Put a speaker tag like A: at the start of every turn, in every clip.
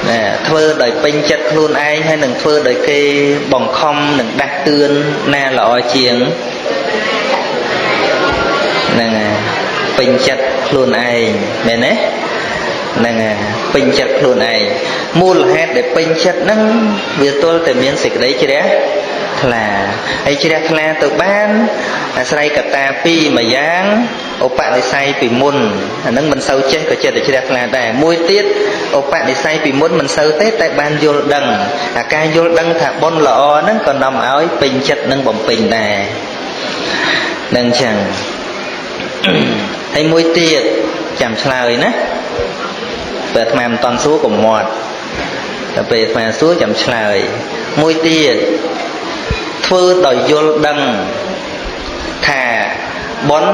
A: nè thưa đời pin chất luôn ai hay đừng thưa đời kê bằng không đừng đặt tương na lọ chiếng nè pin chất luôn ai nè nè nè pin chất luôn ai mua là hết để pin chất nâng việc tôi tự miễn dịch đấy chứ đấy là ấy chứ đấy là từ ban say cả ta pi mà dáng ô bạn đi say vì muôn nâng mình sâu chết có chết để chứ đấy là để môi tiết ô bạn đi say vì muốn mình sâu tết tại ban vô đằng ca vô đằng thả bon lọ nâng còn nằm áo pin chất nâng bồng pin đà nâng chẳng hay môi tiết chạm lời nè về tham toàn số của một về mà số chậm lời môi tiền thưa đòi vô đăng thà bón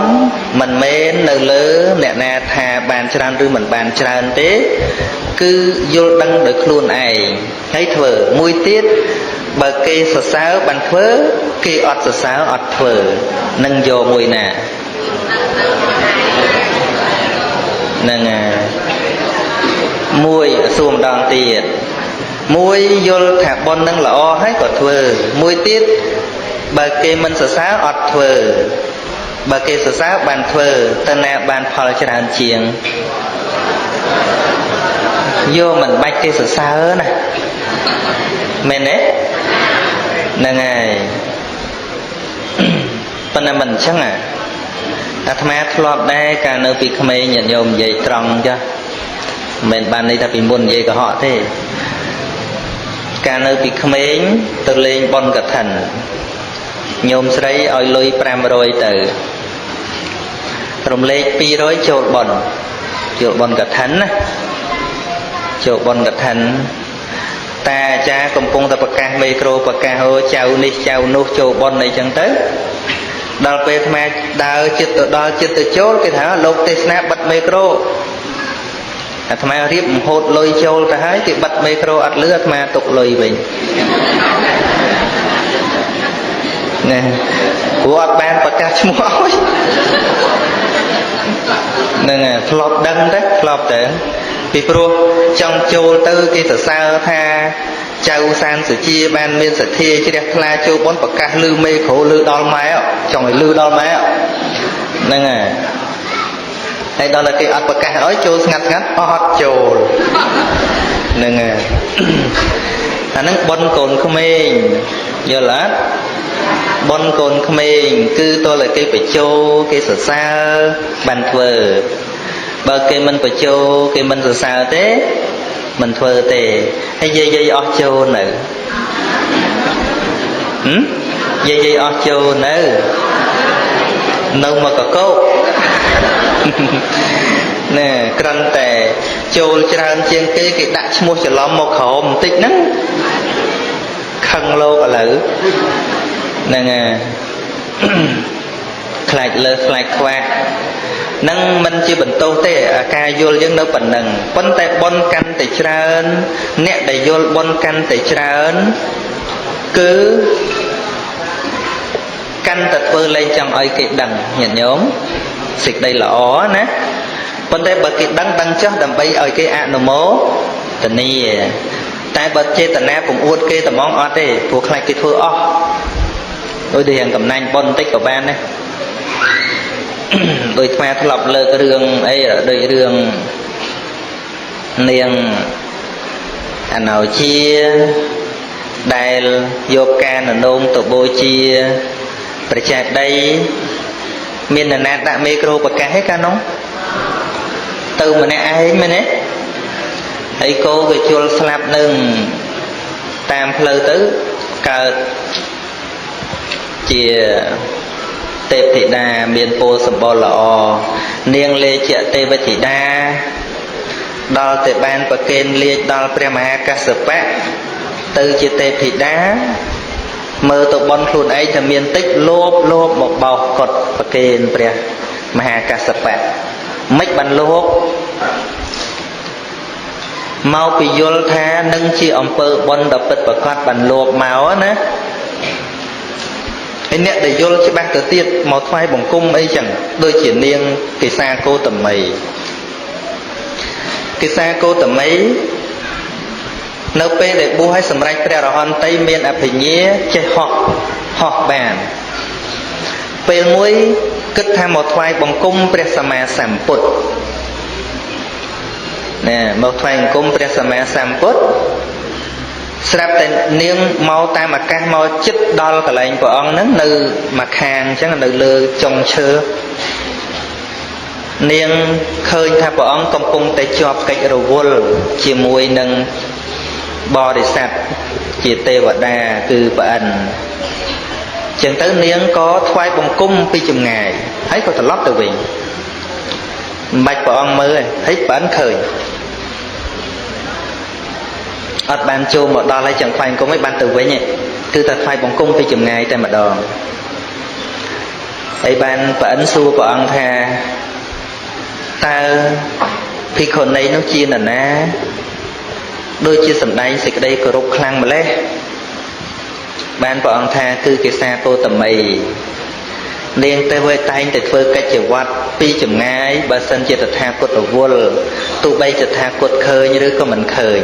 A: mình mến nơi lỡ nè nè thà bàn tràn rư mình bàn tràn thế cứ vô đăng được luôn ai thấy thừa môi tiết bờ cây sờ sáo bàn phớ cây ọt sờ sáo ọt thừa nâng vô mùi nè nâng mùi xuồng đòn tiền mùi vô thả bon nâng lọ hết có thừa mùi tiết bà kê mình sở xá ọt thừa bà kê sở xá bàn thừa tân nè bàn phò cho đàn chiếng vô mình bạch kê sở xá ớ nè mình ấy nè ngày tân nè mình chắc à thầm át lọt đây cả nơi bị khmê nhận nhôm dây tròn cho mình bàn đây ta bị buồn dây của họ thế cả nơi bị khmê từ lên bon gật thần nhôm sấy oi lôi pram rồi từ rồng lên pi rồi chột bon gật thần chột bon gật thần ta cha công pung ta bạc ca micro bạc ca hô chào ni chào nô chột bon này chẳng tới đào về mà đào chết từ chốt cái thằng lục tê snap bật micro thằng mà riết hột lôi châu ta hái thì bật micro ắt lứa mà tục lôi bình nè của ắt ban bật cả chung ối nè flop đăng đấy flop đấy vì pro trong châu tư cái sở sao tha châu san sự chia ban miên sự thia chứ đẹp la châu bón bậc ca lư mê khổ lư đo máy ạ trong này lư đo máy ạ nên à đây đó là cái ớt bậc ca nói châu ngắt ớt châu nên à nó bón cồn không mình giờ là bón cồn không mình cứ tôi là cái phải châu cái sở sao bàn thờ bờ cái mình phải châu cái mình sở sao thế mình thơ tề hay dây ọt châu nữa dây ọt châu nữa nâu mà có cốt nè canh tề châu tràn trên cái đặt mua cho lom một khẩu một tích nắng khăn lô cả lử nè khai lơ khai qua nâng mình chỉ bình tô thế ca vô dân đâu bình nâng bón tay bon canh tay trơn nè đầy vô bon canh tay trơn cứ canh tật vơ lên trong ơi cái đằng nhận nhóm xịt đây là ó nè bón tay bật cái đăng chắc đầm bay ơi cái ạ nổ mố tình nì tay bật chê tần na cũng uất kê tầm mong ọt đi thuộc lại cái thưa ó ôi đi hàng cầm nanh bon tích của ban đấy đôi khoa lọc lơ cái đường ấy ở đôi đường niềng nào chia đài vô can ở nôm tổ bôi chia phải chạy đây miền là nát đã micro và cả hết cả nó từ mà nè ai mà nè ấy cô cái chua slap nừng tam lơ tứ cờ chia tệp thị đà miền po sầm bò lọ niềng lê chợ tê với thị đa đo tệp ban và kênh liệt đo prema kasapa từ chia tệp thị đá mơ tụ bon khuôn ấy thì miền tích lốp một bọc cột và kênh pre maha kasapa mấy bàn lốp mau bị vô tha nâng chi ông pơ bon đập bật và quạt bàn lốp máu á nè cái nét để vô cho bác tự tiết một phai bồng cung ấy chẳng đôi chỉ niêng cái xa cô tầm mày cái xa cô tầm mấy នៅពេលដែលបួសឲ្យសម្រេចព្រះរហន្តតីមានអភិញ្ញាចេះហោះបានពេលមួយគិតថាមកថ្វាយបង្គំព្រះសម្មាសម្ពុទ្ធណែមកថ្វាយបង្គំព្រះសម្មាសម្ពុទ្ធស្រាប់តែនាងមកតាមអាកាសមកចិត្តដល់កន្លែងព្រះអង្គហ្នឹងនៅមួយខាងអញ្ចឹងនៅលើចុងឈើនាងឃើញថាព្រះអង្គកំពុងតែជាប់កិច្ចរវល់ជាមួយនឹងបរិស័ទជាទេវតាគឺព្រះឥន្ទចឹងទៅនាងក៏ថ្វាយបង្គំពីចម្ងាយហើយក៏ត្រឡប់ទៅវិញមិនបាច់ព្រះអង្គមើលទេហើយព្រះឥន្ទឃើញអត់បានចូលមកដល់ហើយចឹងថ្វាយបង្គំឲ្យបានទៅវិញទេគឺតែថ្វាយបង្គំពីចម្ងាយតែម្ដងហើយបានព្រះឥន្ទសួរព្រះអង្គថាតើភិក្ខុនីនោះជានរណាដូចជាសម្ដែងសេចក្តីគោរពខ្លាំងម្ល៉េះបានព្រះអង្គថាគឺកេសាកោតមីនាងទៅវិញតែងតែធ្វើកិច្ចវត្តពីចម្ងាយបើសិនជាតថាគតរវល់ទោះបីតថាគតឃើញឬក៏មិនឃើញ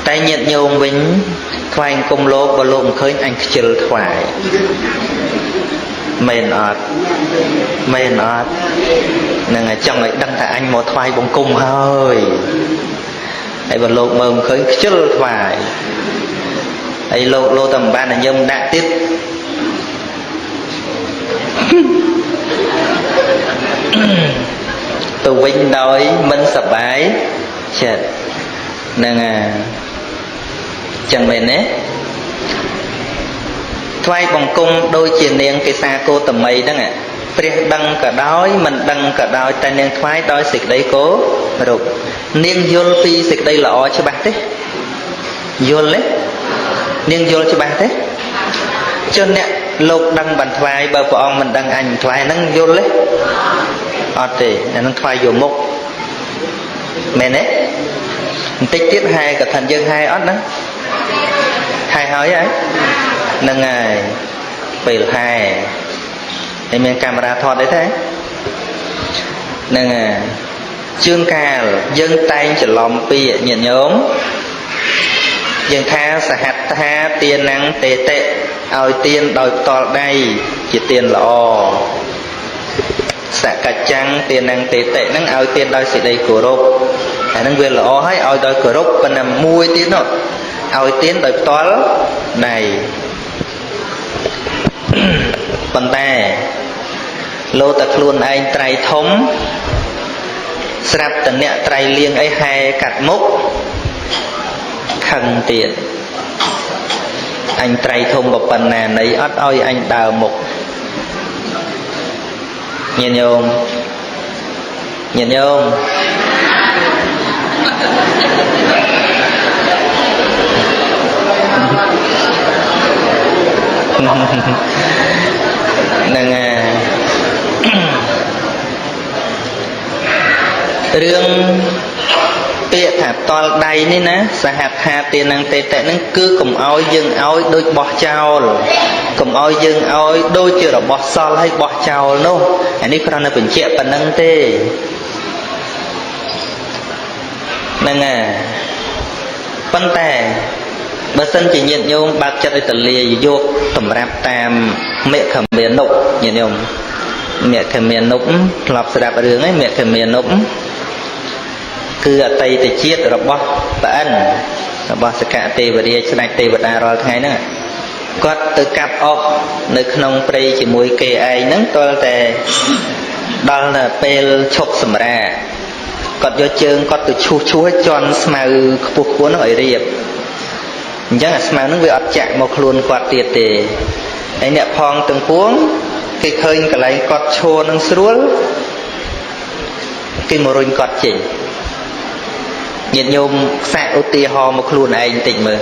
A: តែញាតិញោមវិញថ្វាយអង្គមលោកបើលោកមិនឃើញអញខ្ជិលថ្វាយមែនអត់មែនអត់នឹងចង់ឲ្យដឹងថាអញមកថ្វាយបង្គំហើយហើយបើលោកមើលមិនឃើញខ្ជិលថ្វាយហើយលោកតែមិនបានញឹមដាក់ទៀតទៅវិញដោយមិនសប្បាយចិត្តហ្នឹងចឹងមែនទេថ្វាយបង្គំដូចជានាងកេសាកោតមីហ្នឹងព្រះដឹងក៏ដោយមិនដឹងក៏ដោយតែនាងថ្វាយដោយសេចក្តីគោរពនាងយល់ពីសេចក្តីល្អច្បាស់ទេយល់ទេនាងយល់ច្បាស់ទេចុះអ្នកលោកដឹងបានថ្វាយបើព្រះអង្គមិនដឹងអញថ្វាយហ្នឹងយល់ទេអត់ទេអាហ្នឹងថ្វាយយកមុខមែនទេបន្តិចទៀតហែក៏ថាយើងហែអត់ហ្នឹងហែហើយហ្នឹងហើយពេលហែហើយមានកាមេរ៉ាថតអីទេហ្នឹងហើយជួនកាលយើងតែងច្រឡំពាក្យញាតិញោមយើងថាសហត្ថាទានំតេតិឲ្យទានដោយផ្ទាល់ដៃជាទានល្អសកច្ចាំងទានំតេតិហ្នឹងឲ្យទានដោយសេចក្តីគោរពអាហ្នឹងវាល្អហើយឲ្យដោយគោរពប៉ុន្តែមួយទៀតនោះឲ្យទានដោយផ្ទាល់ដៃប៉ុន្តែលោតែខ្លួនឯងត្រៃធំស្រាប់តអ្នកត្រៃលៀងអីហែកាត់មុខខឹងទៀតអញត្រៃធំប៉ុណ្ណានៃអត់ឲ្យអញដើរមុខញាតិញោមហ្នឹងរឿងពាក្យថាតល់ដៃនេះណាសហថាទានំតេតិហ្នឹងគឺកុំឲ្យយើងឲ្យដូចបោះចោលកុំឲ្យយើងឲ្យដូចជារបស់សល់ហើយបោះចោលនោះអានេះគ្រាន់តែបញ្ជាក់ប៉ុណ្្នឹងទេហ្នឹងប៉ុន្តែបើសិនជាញាតិញោមបើកចិត្តឲ្យទលាយកតម្រាប់តាមមេខមានុបញាតិញោមមេខមានុបធ្លាប់ស្ដាប់រឿងហ្នឹងមេខមានុបគឺអតីតជាតិរបស់ព្រះឥន្ទរបស់សកទេវរាជស្ដេចទេវតារាល់ថ្ងៃហ្នឹងគាត់ទៅកាប់អុសនៅក្នុងព្រៃជាមួយគេឯងហ្នឹងទាល់តែដល់ពេលឈប់សម្រាកគាត់យកជើងគាត់ទៅឈូសឲ្យជន់ស្មៅខ្ពស់ហ្នឹងឲ្យរៀបអញ្ចឹងអាស្មៅហ្នឹងវាអត់ចាក់មកខ្លួនគាត់ទៀតទេហើយអ្នកផងទាំងពួងគេឃើញកន្លែងគាត់ឈរនឹងស្រួលគេមករុញគាត់ចេញញាតិញោមខ្សាក់ឧទាហរណ៍មកខ្លួនឯងបន្តិចមើល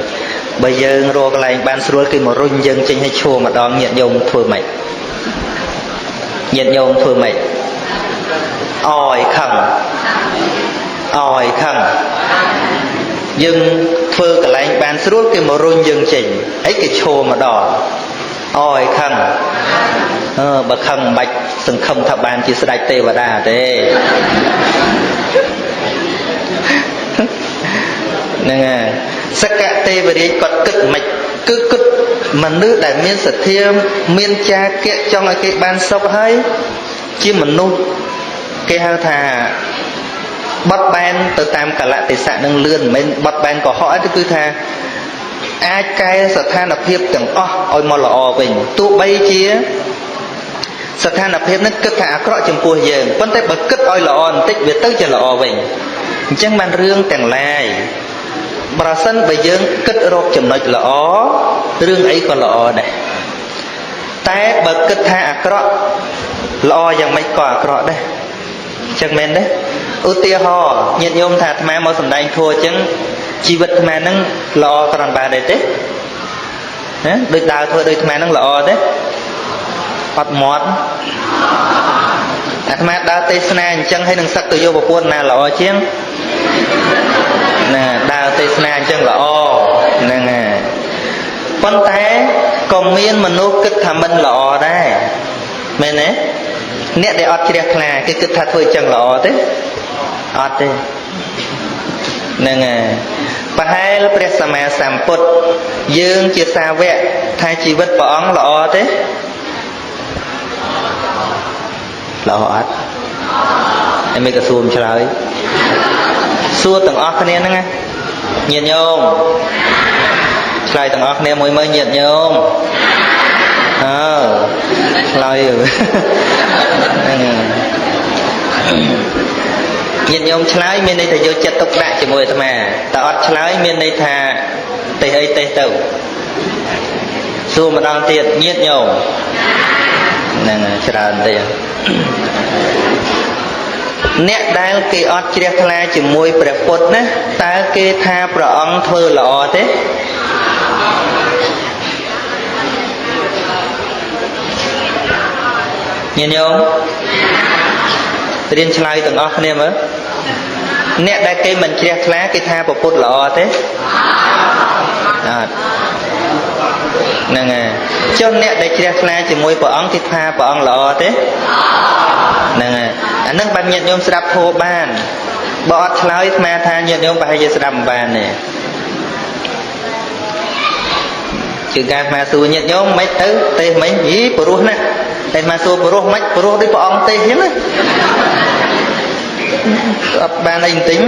A: បើយើងរកកន្លែងបានស្រួលគេមករុញយើងចេញឲ្យឈរម្ដងញាតិញោមធ្វើម៉េចញាតិញោមធ្វើម៉េចអយខឹងយើងធ្វើកន្លែងបានស្រួលគេមករុញយើងចេញហើយគេឈរម្ដងអយខឹងបើខឹងមិនបាច់សង្ឃឹមថាបានជាស្ដេចទេវតាទេហ្នឹងហើយ សកតេវរាជគាត់គិតមិនគឺគិតមនុស្សដែលមានសទ្ធាមានចាគៈចង់ឲ្យគេបានសុខហើយជាមនុស្សគេហៅថាបត់បែនទៅតាមកលៈទេសៈនឹងលឿនមិនមែនបត់បែនកុហកទេគឺថាអាចកែស្ថានភាពទាំងអស់ឲ្យមកល្អវិញទោះបីជាស្ថានភាពនេះគិតថាអាក្រក់ចំពោះយើងប៉ុន្តែបើគិតឲ្យល្អបន្តិចវាទៅជាល្អវិញអញ្ចឹងបានរឿងទាំងឡាយប្រសិនបើយើងគិតរកចំណុចល្អរឿងអីក៏ល្អដែរតែបើគិតថាអាក្រក់ល្អយ៉ាងម៉េចក៏អាក្រក់ដែរអញ្ចឹងមែនទេឧទាហរណ៍ញាតិញោមថាអាត្មាមកសម្ដែងធម៌អញ្ចឹងជីវិតអាត្មាហ្នឹងល្អគ្រាន់បានទេណាដូចដើរធ្វើដូចអាត្មាហ្នឹងល្អទេអត់មាត់អាត្មាដើរទេសនាអញ្ចឹងហើយនឹងសឹកទៅយកប្រពន្ធណាល្អជាងណាដើរទេសនាអញ្ចឹងល្អហ្នឹងហើយប៉ុន្តែក៏មានមនុស្សគិតថាមិនល្អដែរមែនទេអ្នកដែលអត់ជ្រះថ្លាគេគិតថាធ្វើអញ្ចឹងល្អទេអត់ទេហ្នឹងហើយប្រហែលព្រះសម្មាសម្ពុទ្ធយើងជាសាវកថាជីវិតព្រះអង្គល្អទេល្អអត់ហើយមិនក៏សួរឆ្លើយសួរទាំងអស់គ្នាហ្នឹងណាញាតិញោមឆ្លើយទាំងអស់គ្នាមួយមើលញាតិញោមឆ្លើយហ្នឹងញាតិញោមឆ្លើយមានន័យថាយកចិត្តទុកដាក់ជាមួយអាត្មាតែអត់ឆ្លើយមានន័យថាទេអីទេទៅសួរម្ដងទៀតញាតិញោមហ្នឹងច្រើនទេអ្នកដែលគេអត់ជ្រះថ្លាជាមួយព្រះពុទ្ធណាតើគេថាព្រះអង្គធ្វើល្អទេញាតិញោមរៀនឆ្លើយទាំងអស់គ្នាមើលអ្នកដែលគេមិនជ្រះថ្លាគេថាព្រះពុទ្ធល្អទេអត់ហ្នឹងហើយចុះអ្នកដែលជ្រះថ្លាជាមួយព្រះអង្គគេថាព្រះអង្គល្អទេហ្នឹងហើយអានឹងបានញាតិញោមស្ដាប់ធម៌បានបើអត់ឆ្លើយស្មាថាញាតិញោមប្រហែលជាស្ដាប់មិនបានទេជាការស្មាសួរញាតិញោមមិនទៅទេមិញយីព្រោះណាតែស្មាសួរព្រោះមិនព្រោះដូចព្រះអង្គទេអញ្ចឹងណាអត់បានអីបន្តិច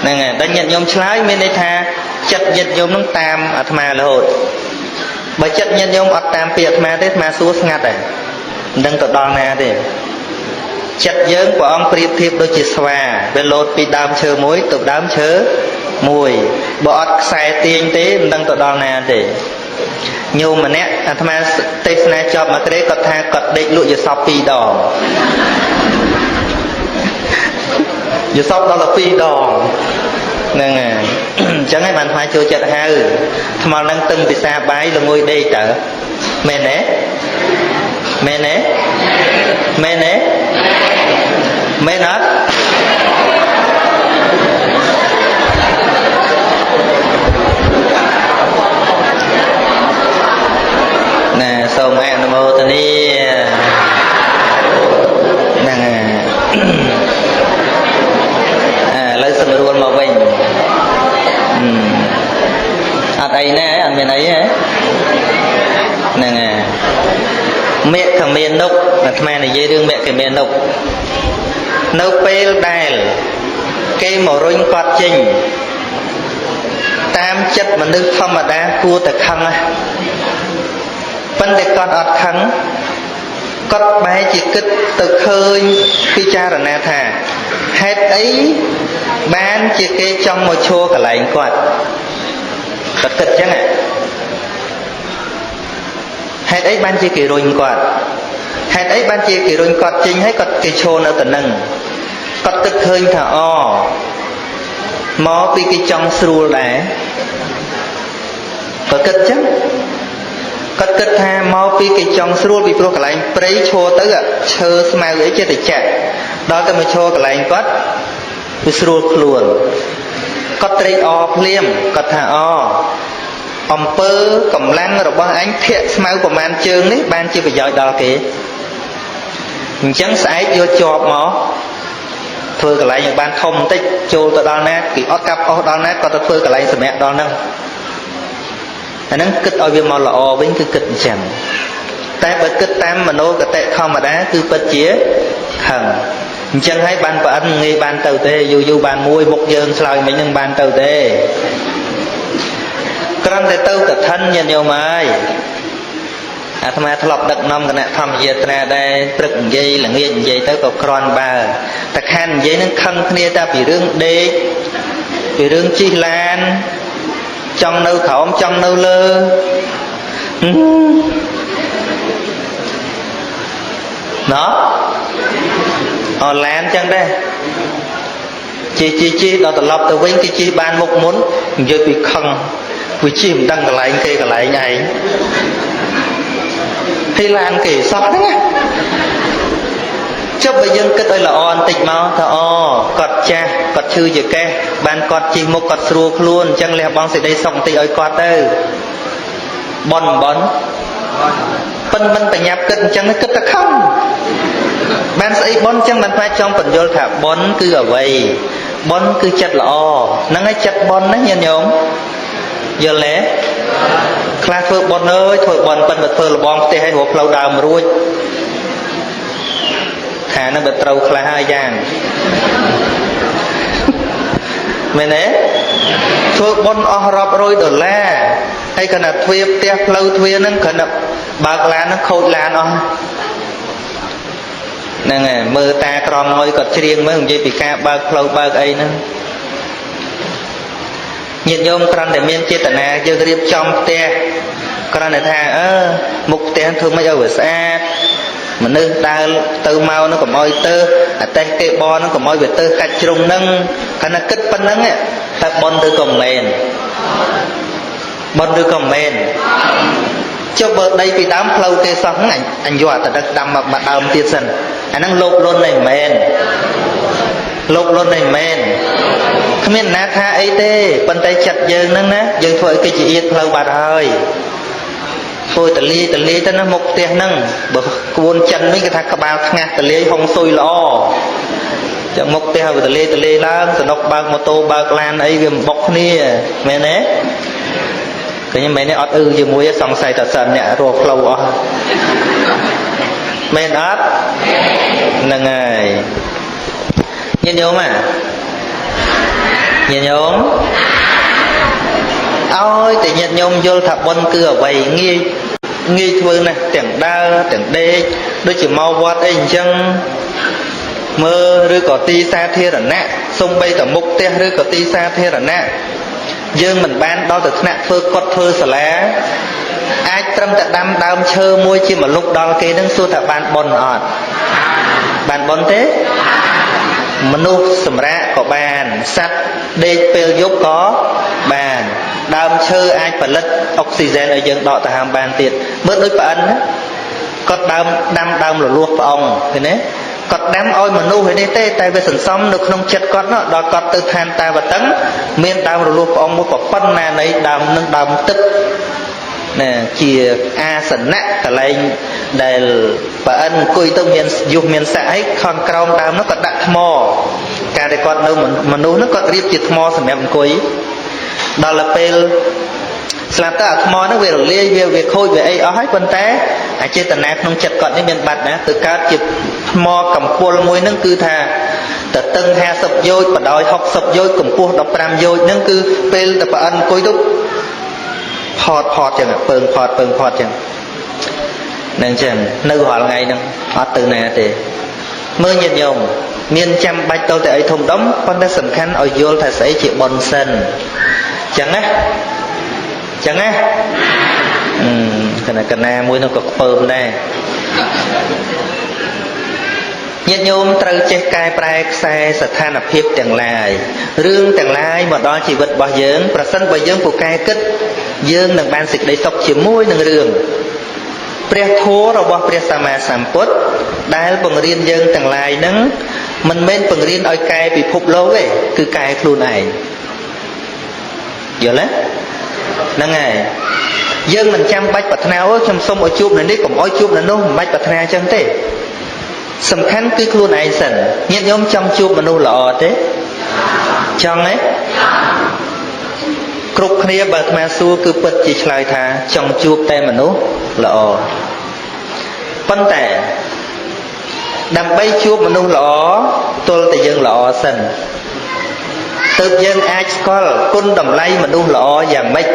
A: ហ្នឹងហើយតែញាតិញោមឆ្លើយមានន័យថាចិត្តញាតិញោមនឹងតាមអាត្មារហូតបើចិត្តញាតិញោមអត់តាមពីអាត្មាទេអាត្មាសួរស្ងាត់ហើយមិនដឹងទៅដល់ណាទេចិត្តយើងព្រះអង្គប្រៀបធៀបដូចជាស្វាវាលោតពីដើមឈើមួយទៅដើមឈើមួយបើអត់ខ្សែទាញទេមិនដឹងទៅដល់ណាទេញោមម្នាក់អាត្មាទេសនាចប់មកក្រេគាត់ថាគាត់ដេកលក់យសព2ដងយសពដល់ទៅ2ដងហ្នឹងហើយអញ្ចឹងហើយបានថ្មចូលចិត្តហៅថ្មនឹងតឹងពិសាបាយល្ងួយដេកតើមែនទេមែនទេមែនទេមែនអត់ណែសូមអនុមោទនាហ្នឹងហើយឥឡូវសម្រួលមកវិញអត់អីណាអត់មានអីទេហ្នឹងហើយមគ្គមានុកអាត្មានិយាយរឿងមគ្គមានុកនៅពេលដែលគេមករុញគាត់ចេញតាមចិត្តមនុស្សធម្មតាគួរតែខឹងណាប៉ុន្តែគាត់អត់ខឹងគាត់បែរជាគិតទៅឃើញពិចារណាថាហេតុអីបានជាគេចង់មកឈរកន្លែងគាត់គាត់គិតចឹងហេតុអីបានជាគេរុញគាត់ហេតុអីបានជាគេរុញគាត់ចេញហើយគាត់គេឈរនៅទៅនឹងគាត់គិតឃើញថាមកពីគេចង់ស្រួលដែរគាត់គិតចឹងគាត់គិតថាមកពីគេចង់ស្រួលពីព្រោះកន្លែងព្រៃឈរទៅឈើស្មៅអីចេះតែចាក់ដល់ទៅមកឈរកន្លែងគាត់វាស្រួលខ្លួនគាត់ត្រេកអរភ្លាមគាត់ថាអំពើកម្លាំងរបស់អញធាក់ស្មៅប្រមាណជើងនេះបានជាប្រយោជន៍ដល់គេអញ្ចឹងស្អែកយកជាប់មក ធ្វើកន្លែងឲ្យបានធំបន្តិចចូលទៅដល់ណាគេអត់កាប់អស់ដល់ណាគាត់ទៅធ្វើកន្លែងសម្រាប់ដល់ហ្នឹងអាហ្នឹងគិតឲ្យវាមកល្អវិញគឺគិតអញ្ចឹងតែបើគិតតាមមโนគតិធម្មតាគឺពិតជាខឹងអញ្ចឹងហើយបានប្រអិនងាយបានទៅទេយូរបានមួយមុខយើងឆ្លើយមិញនឹងបានទៅទេគ្រាន់តែទៅកឋិនញាតិញោមហើយអាត្មាធ្លាប់ដឹកនាំគណៈធម្មយាត្រាដែរព្រឹកនិយាយល្ងាចនិយាយទៅក៏គ្រាន់បើតែខាននិយាយនឹងខឹងគ្នាតែពីរឿងដេកពីរឿងជិះឡានចង់នៅក្រោមចង់នៅលើណោះអនឡានចឹងដែរជិះដល់ត្រឡប់ទៅវិញគេជិះបានមុខមុននិយាយពីខឹងវាជិះមិនដឹងកន្លែងគេកន្លែងឯងហើយឡានគេសោះហ្នឹងណាចុះបើយើងគិតឲ្យល្អបន្តិចមកថាអូគាត់ចាស់គាត់ឈឺជាកេះបានគាត់ជិះមុខគាត់ស្រួលខ្លួនអញ្ចឹងលះបង់សេចក្តីសុខបន្តិចឲ្យគាត់ទៅបនប៉ិនមិនបញ្ញាប់គិតអញ្ចឹងគិតតែខំបានស្អីបនអញ្ចឹងបានផ្នែកចង់បញ្យល់ថាបនគឺអ្វីបនគឺចិត្តល្អហ្នឹងហើយចិត្តបនណាញាតិញោមយល់ទេខ្លះធ្វើបនអើយធ្វើបនប៉ិនទៅធ្វើលបងផ្ទះឲ្យរកផ្លូវដើមរួចថានឹងទៅត្រូវខ្លះហើយយ៉ាងមែនទេធ្វើបនអស់រាប់រយដុល្លារហើយគណៈទ្វារផ្ទះផ្លូវទ្វារហ្នឹងគ្រាន់តែបើកឡានហ្នឹងខូចឡានអស់ហ្នឹងហើយមើលតាក្រមងុយគាត់ច្រៀងមើលនិយាយពីការបើកផ្លូវបើកអីហ្នឹងញាតិញោមគ្រាន់តែមានចេតនាយើងរៀបចំផ្ទះគ្រាន់តែថាមុខផ្ទះធ្វើម៉េចឲ្យវាស្អាតមនុស្សដើរទៅមកនោះកុំឲ្យទៅអតេះគេបននោះកុំឲ្យវាទៅកាច់ជ្រុងហ្នឹងគ្រាន់តែគិតប៉ុណ្្នឹងតែបនឬក៏មិនមែនបនឬក៏មិនមែនចុះបើដីពីដើមផ្លូវទេសោះហ្នឹងអញយកអត់ទៅដាំមកដើមទៀតសិនអាហ្នឹងលោភលន់ឯងមិនមែនលោភលន់ឯងមិនមែនគ្មានណាថាអីទេប៉ុន្តែចិត្តយើងហ្នឹងណាយើងធ្វើឲ្យកិច្ចជាផ្លូវបាត់ហើយធ្វើតលាយទៅណាមុខផ្ទះហ្នឹងបើគួនចិនវិញគេថាក្បាលថ្ងាស់តលាយហុងស៊ុយល្អចឹងមុខផ្ទះឲ្យតលាយឡើងសនុកបើកម៉ូតូបើកឡានអីវាមិនបុកគ្នាមែនទេឃើញមែនទេអត់ជាមួយសង្ស័យតសិនអ្នករកផ្លូវអស់មែនអត់ហ្នឹងហើយញាតិញោមញាតិញោមឲ្យតែញាតិញោមយល់ថាបុណ្យគឺអ្វីងាយធ្វើណាស់ទាំងដើរទាំងដេកដូចជាមកវត្តអីអញ្ចឹងមើលឬក៏ទីសាធារណៈសំបីតែមុខផ្ទះឬក៏ទីសាធារណៈយើងមិនបានដល់ទៅថ្នាក់ធ្វើកត់ធ្វើសាលាអាចត្រឹមតែដាំដើមឈើមួយជាមួយលុកដល់គេនឹងសួរថាបានបុណ្យអត់បានបុណ្យទេមនុស្សសម្រាកក៏បានសត្វដេកពេលយប់ក៏បានដើមឈើអាចផលិតអុកស៊ីហ្សែនឲ្យយើងដកដង្ហើមបានទៀតមើលដូចប្អិនគាត់ដាំដើមលលួសព្រះអង្គឃើញទេគាត់ដាំឲ្យមនុស្សឯនេះទេតែវាសន្សំនៅក្នុងចិត្តគាត់នោះដល់គាត់ទៅឋានតាវតឹងមានដើមរលួសព្រះអង្គមួយប៉ុណ្ណានៃដើមនឹងដើមទឹកណាជាអាសនៈកន្លែងដែលប្រអិនអង្គុយទៅមានយុះមានស័កឲ្យខំក្រោមដើមនោះគាត់ដាក់ថ្មការដែលគាត់នៅមនុស្សនោះគាត់រៀបជាថ្មសម្រាប់អង្គុយដល់ទៅពេលស្លាប់ទៅអាថ្មនោះវារលាយវាខូចវាអីអស់ហើយប៉ុន្តែអចេតនាក្នុងចិត្តគាត់នេះមានបាត់ណាទៅកើតជាថ្មកម្ពស់មួយហ្នឹងគឺថាតតឹង50យោជន៍បដោយ60យោជន៍កម្ពស់15យោជន៍ហ្នឹងគឺពេលតែប្រអិនអង្គុយទៅផតចឹងពើងផតចឹងហ្នឹងចឹងនៅរាល់ថ្ងៃហ្នឹងអត់ទៅណាទេមើលញាតិញោមមានចាំបាច់ទៅតែអីធំដុំប៉ុន្តែសំខាន់ឲ្យយល់ថាស្អីជាបុណ្យសិនចឹងណាកណាមួយនោះក៏ខ្ពើមដែរញាតិញោមត្រូវចេះកែប្រែខ្សែស្ថានភាពទាំងឡាយរឿងទាំងឡាយមកដល់ជីវិតរបស់យើងប្រសិនបើយើងពូកែគិតយើងនឹងបានសេចក្តីសុខជាមួយនឹងរឿងព្រះធម៌របស់ព្រះសម្មាសម្ពុទ្ធដែលបង្រៀនយើងទាំងឡាយហ្នឹងមិនមែនបង្រៀនឲ្យកែពិភពលោកទេគឺកែខ្លួនឯងយល់ទេហ្នឹងហើយយើងមិនចាំបាច់ប្រាថ្នាអូខ្ញុំសុំឲ្យជួបនៅនេះកុំឲ្យជួបនៅនោះមិនបាច់ប្រាថ្នាអញ្ចឹងទេ សំខាន់គឺខ្លួនឯងសិនញាតិញោមចង់ជួបមនុស្សល្អទេចង់ទេគ្រប់គ្នាបើអាត្មាសួរគឺពិតជាឆ្លើយថាចង់ជួបតែមនុស្សល្អប៉ុន្តែដើម្បីជួបមនុស្សល្អទល់តែយើងល្អសិនទើបយើងអាចស្គាល់គុណតម្លៃមនុស្សល្អយ៉ាងម៉េច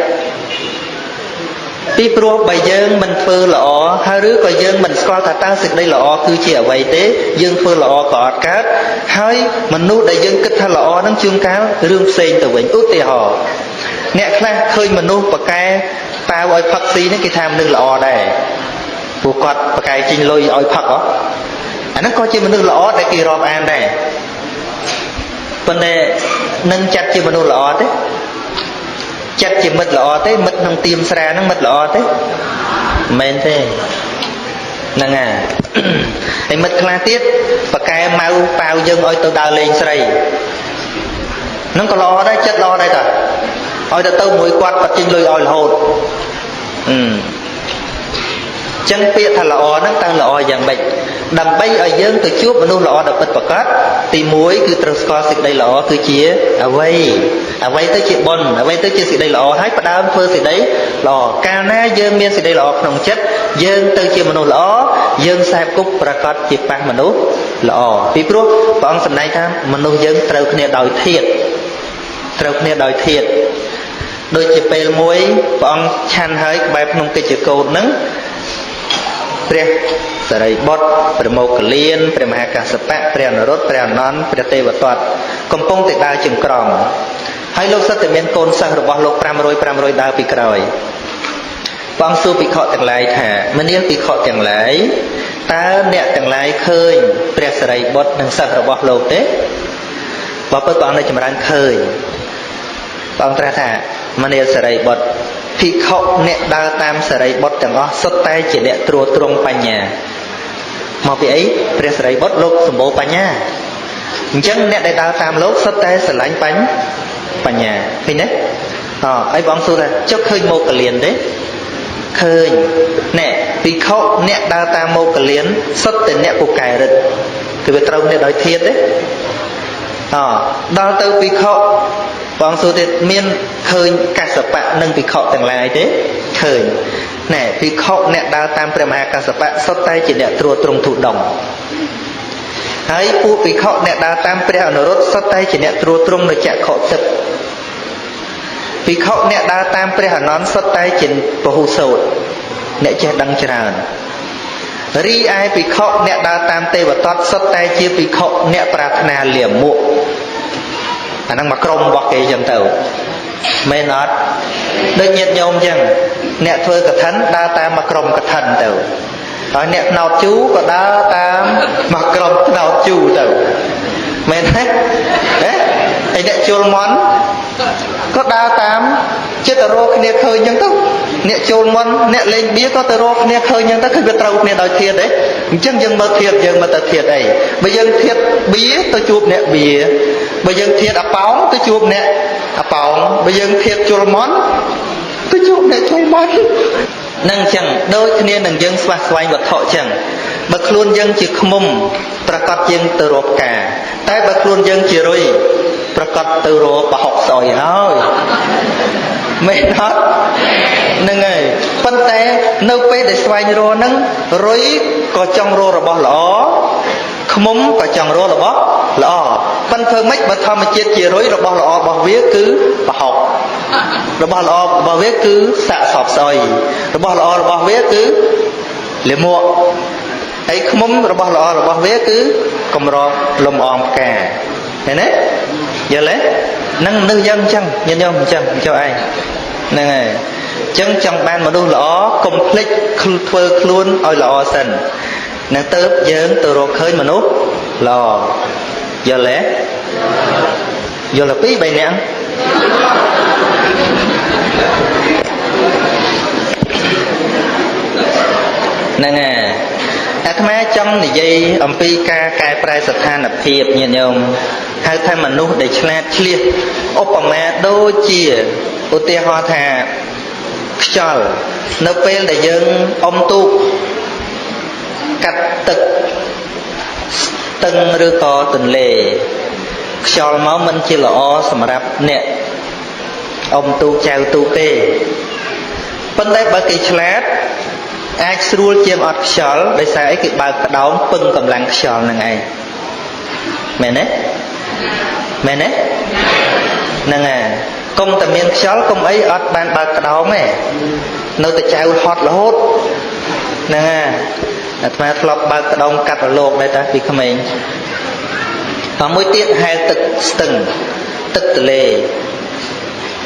A: ពីព្រោះបើយើងមិនធ្វើល្អហើយឬក៏យើងមិនស្គាល់ថាតើសេចក្តីល្អគឺជាអ្វីទេយើងធ្វើល្អក៏អត់កើតហើយមនុស្សដែលយើងគិតថាល្អនឹងជួនកាលរឿងផ្សេងទៅវិញឧទាហរណ៍អ្នកខ្លះឃើញមនុស្សប៉ាកែប៉ាវឲ្យផឹកស៊ីនេះគេថាមនុស្សល្អដែរពួកគាត់ប៉ាកែជីងលុយឲ្យផឹកហ៎អាហ្នឹងក៏ជាមនុស្សល្អដែលគេរាប់អានដែរប៉ុន្តែនឹងចាត់ជាមនុស្សល្អទេចាត់ជាមិត្តល្អទេមិត្តនឹងទៀមស្រាហ្នឹងមិត្តល្អទេមិនមែនទេហ្នឹងហើយមិត្តខ្លះទៀតប៉ាកែម៉ៅប៉ាវយើងឲ្យទៅដើរលេងស្រីហ្នឹងក៏ល្អដែរចិត្តល្អដែរតាឲ្យទៅមួយគាត់គាត់ចេញលុយឲ្យរហូតចឹងពាក្យថាល្អហ្នឹងតើល្អយ៉ាងម៉េចដើម្បីឲ្យយើងទៅជួបមនុស្សល្អដ៏ពិតប្រាកដទី1គឺត្រូវស្គាល់សេចក្តីល្អគឺជាអ្វីទៅជាបុណ្យអ្វីទៅជាសេចក្តីល្អហើយផ្ដើមធ្វើសេចក្តីល្អកាលណាយើងមានសេចក្តីល្អក្នុងចិត្តយើងទៅជាមនុស្សល្អយើងខ្សែគប់ប្រកបជាប៉ះមនុស្សល្អពីព្រោះព្រះអង្គសម្ដែងថាមនុស្សយើងត្រូវគ្នាដោយធាតុដូចជាពេលមួយព្រះអង្គឆាន់ហើយក្បែរភ្នំកិច្ចកោតហ្នឹងព្រះសារីបុត្រព្រះមោគលានព្រះមហាកាសបៈព្រះអនុរុទ្ធព្រះអនន្តព្រះទេវទត្តកំពុងតែដើរជើងក្រងហើយលោកសិទ្ធតែមានកូនសិស្សរបស់លោក500ដើរពីក្រោយព្រះអង្គសួរភិក្ខុទាំងឡាយថាមនាលភិក្ខុទាំងឡាយតើអ្នកទាំងឡាយឃើញព្រះសារីបុត្រនិងសិស្សរបស់លោកទេបើពិតព្រះអង្គនៅចម្រើនឃើញព្រះអង្គត្រាស់ថាមនាលសារីបុត្រភិក្ខុអ្នកដើរតាមសារីបុត្រទាំងអស់សុទ្ធតែជាអ្នកត្រួតត្រងបញ្ញាមកពីអីព្រះសារីបុត្រលោកសម្បូរបញ្ញាអញ្ចឹងអ្នកដែលដើរតាមលោកសុទ្ធតែស្រឡាញ់បញ្ញាឃើញទេហើយបងសួរថាចុះឃើញមោគលានទេឃើញណែភិក្ខុអ្នកដើរតាមមោគលានសុទ្ធតែអ្នកពូកែរិទ្ធគឺវាត្រូវគ្នាដោយធាតុទេដល់ទៅភិក្ខុបងសួរទៀតមានឃើញកាសបៈនិងភិក្ខុទាំងឡាយទេឃើញណែភិក្ខុអ្នកដើរតាមព្រះមហាកាសបៈសុទ្ធតែជាអ្នកត្រួតត្រងទុដងហើយពួកភិក្ខុអ្នកដើរតាមព្រះអនុរុទ្ធសុទ្ធតែជាអ្នកត្រួតត្រងនៅចក្ខុទិព្វភិក្ខុអ្នកដើរតាមព្រះអនន្តសុទ្ធតែជាពហុសូត្រអ្នកចេះដឹងច្រើនរីឯភិក្ខុអ្នកដើរតាមទេវទត្តសុទ្ធតែជាភិក្ខុអ្នកប្រាថ្នាលាមកអាហ្នឹងមកក្រុមរបស់គេចឹងទៅមែនអត់ដូចញាតិញោមចឹងអ្នកធ្វើកឋិនដើរតាមមកក្រុមកឋិនទៅហើយអ្នកថ្នោតជូរក៏ដើរតាមមកក្រុមថ្នោតជូរទៅមែនទេហើយអ្នកជុលមន់ក៏ដើរតាមចិត្តរកគ្នាឃើញចឹងទៅអ្នកជុលមន់អ្នកលេងបៀក៏ទៅរកគ្នាឃើញចឹងទៅគឺវាត្រូវគ្នាដោយធាតុទេអញ្ចឹងយើងមើលធាតុយើងមើលទៅធាតុអីបើយើងធាតុបៀទៅជួបអ្នកបៀបើយើងធាតុអប៉ោងទៅជួបអ្នកអប៉ោងបើយើងធាតុជុលមន់ទៅជួបអ្នកជុលមន់នឹងអញ្ចឹងដូចគ្នានឹងយើងស្វះស្វែងវត្ថុអញ្ចឹងបើខ្លួនយើងជាឃ្មុំប្រកាសយើងទៅរកផ្កាតែបើខ្លួនយើងជារុយប្រកាសទៅរកប្រហុកស្អុយហើយមែនអត់ហ្នឹងហើយប៉ុន្តែនៅពេលដែលស្វែងរកហ្នឹងរុយក៏ចង់រករបស់ល្អឃ្មុំក៏ចង់រករបស់ល្អប៉ុន្តែធ្វើម៉េចបើធម្មជាតិជារុយរបស់ល្អរបស់វាគឺប្រហុករបស់ល្អរបស់វាគឺសាកសពស្អុយរបស់ល្អរបស់វាគឺលាមកហើយឃ្មុំរបស់ល្អរបស់វាគឺកម្រលំអងផ្កាឃើញទេយល់ទេនឹងមនុស្សយើងអញ្ចឹងញាតិញោមអញ្ចឹងចុះឯងហ្នឹងហើយអញ្ចឹងចង់បានមនុស្សល្អកុំភ្លេចធ្វើខ្លួនឲ្យល្អសិននឹងទៅយើងទៅរកឃើញមនុស្សល្អយល់ទេយល់ទៅ2 3នាក់ហ្នឹងហើយអាត្មាចង់និយាយអំពីការកែប្រែស្ថានភាពញាតិញោមហៅថាមនុស្សដែលឆ្លាតឆ្លៀសឧបមាដូចជាឧទាហរណ៍ថាខ្យល់នៅពេលដែលយើងអុំទូកកាត់ទឹក ស្ទឹងឬក៏ទន្លេខ្យល់មកមិនជាល្អសម្រាប់អ្នកអ៊ំទូចៅទូទេប៉ុន្តែបើគេឆ្លាតអាចស្រួលជាងអត់ខ្យល់ដោយសារអីគេបើកក្តោងពឹងកម្លាំងខ្យល់នឹងឯងមែនទេមែនទេហ្នឹងហើយកុំតែមានខ្យល់កុំអីអត់បានបើកក្តោងទេនៅតែចៅហត់រហូតហ្នឹងហើយអាត្មាធ្លាប់បើកក្តោងកាត់រលកដែរតាពីក្មេងហើយមួយទៀតហែលទឹកស្ទឹងទឹកទន្លេ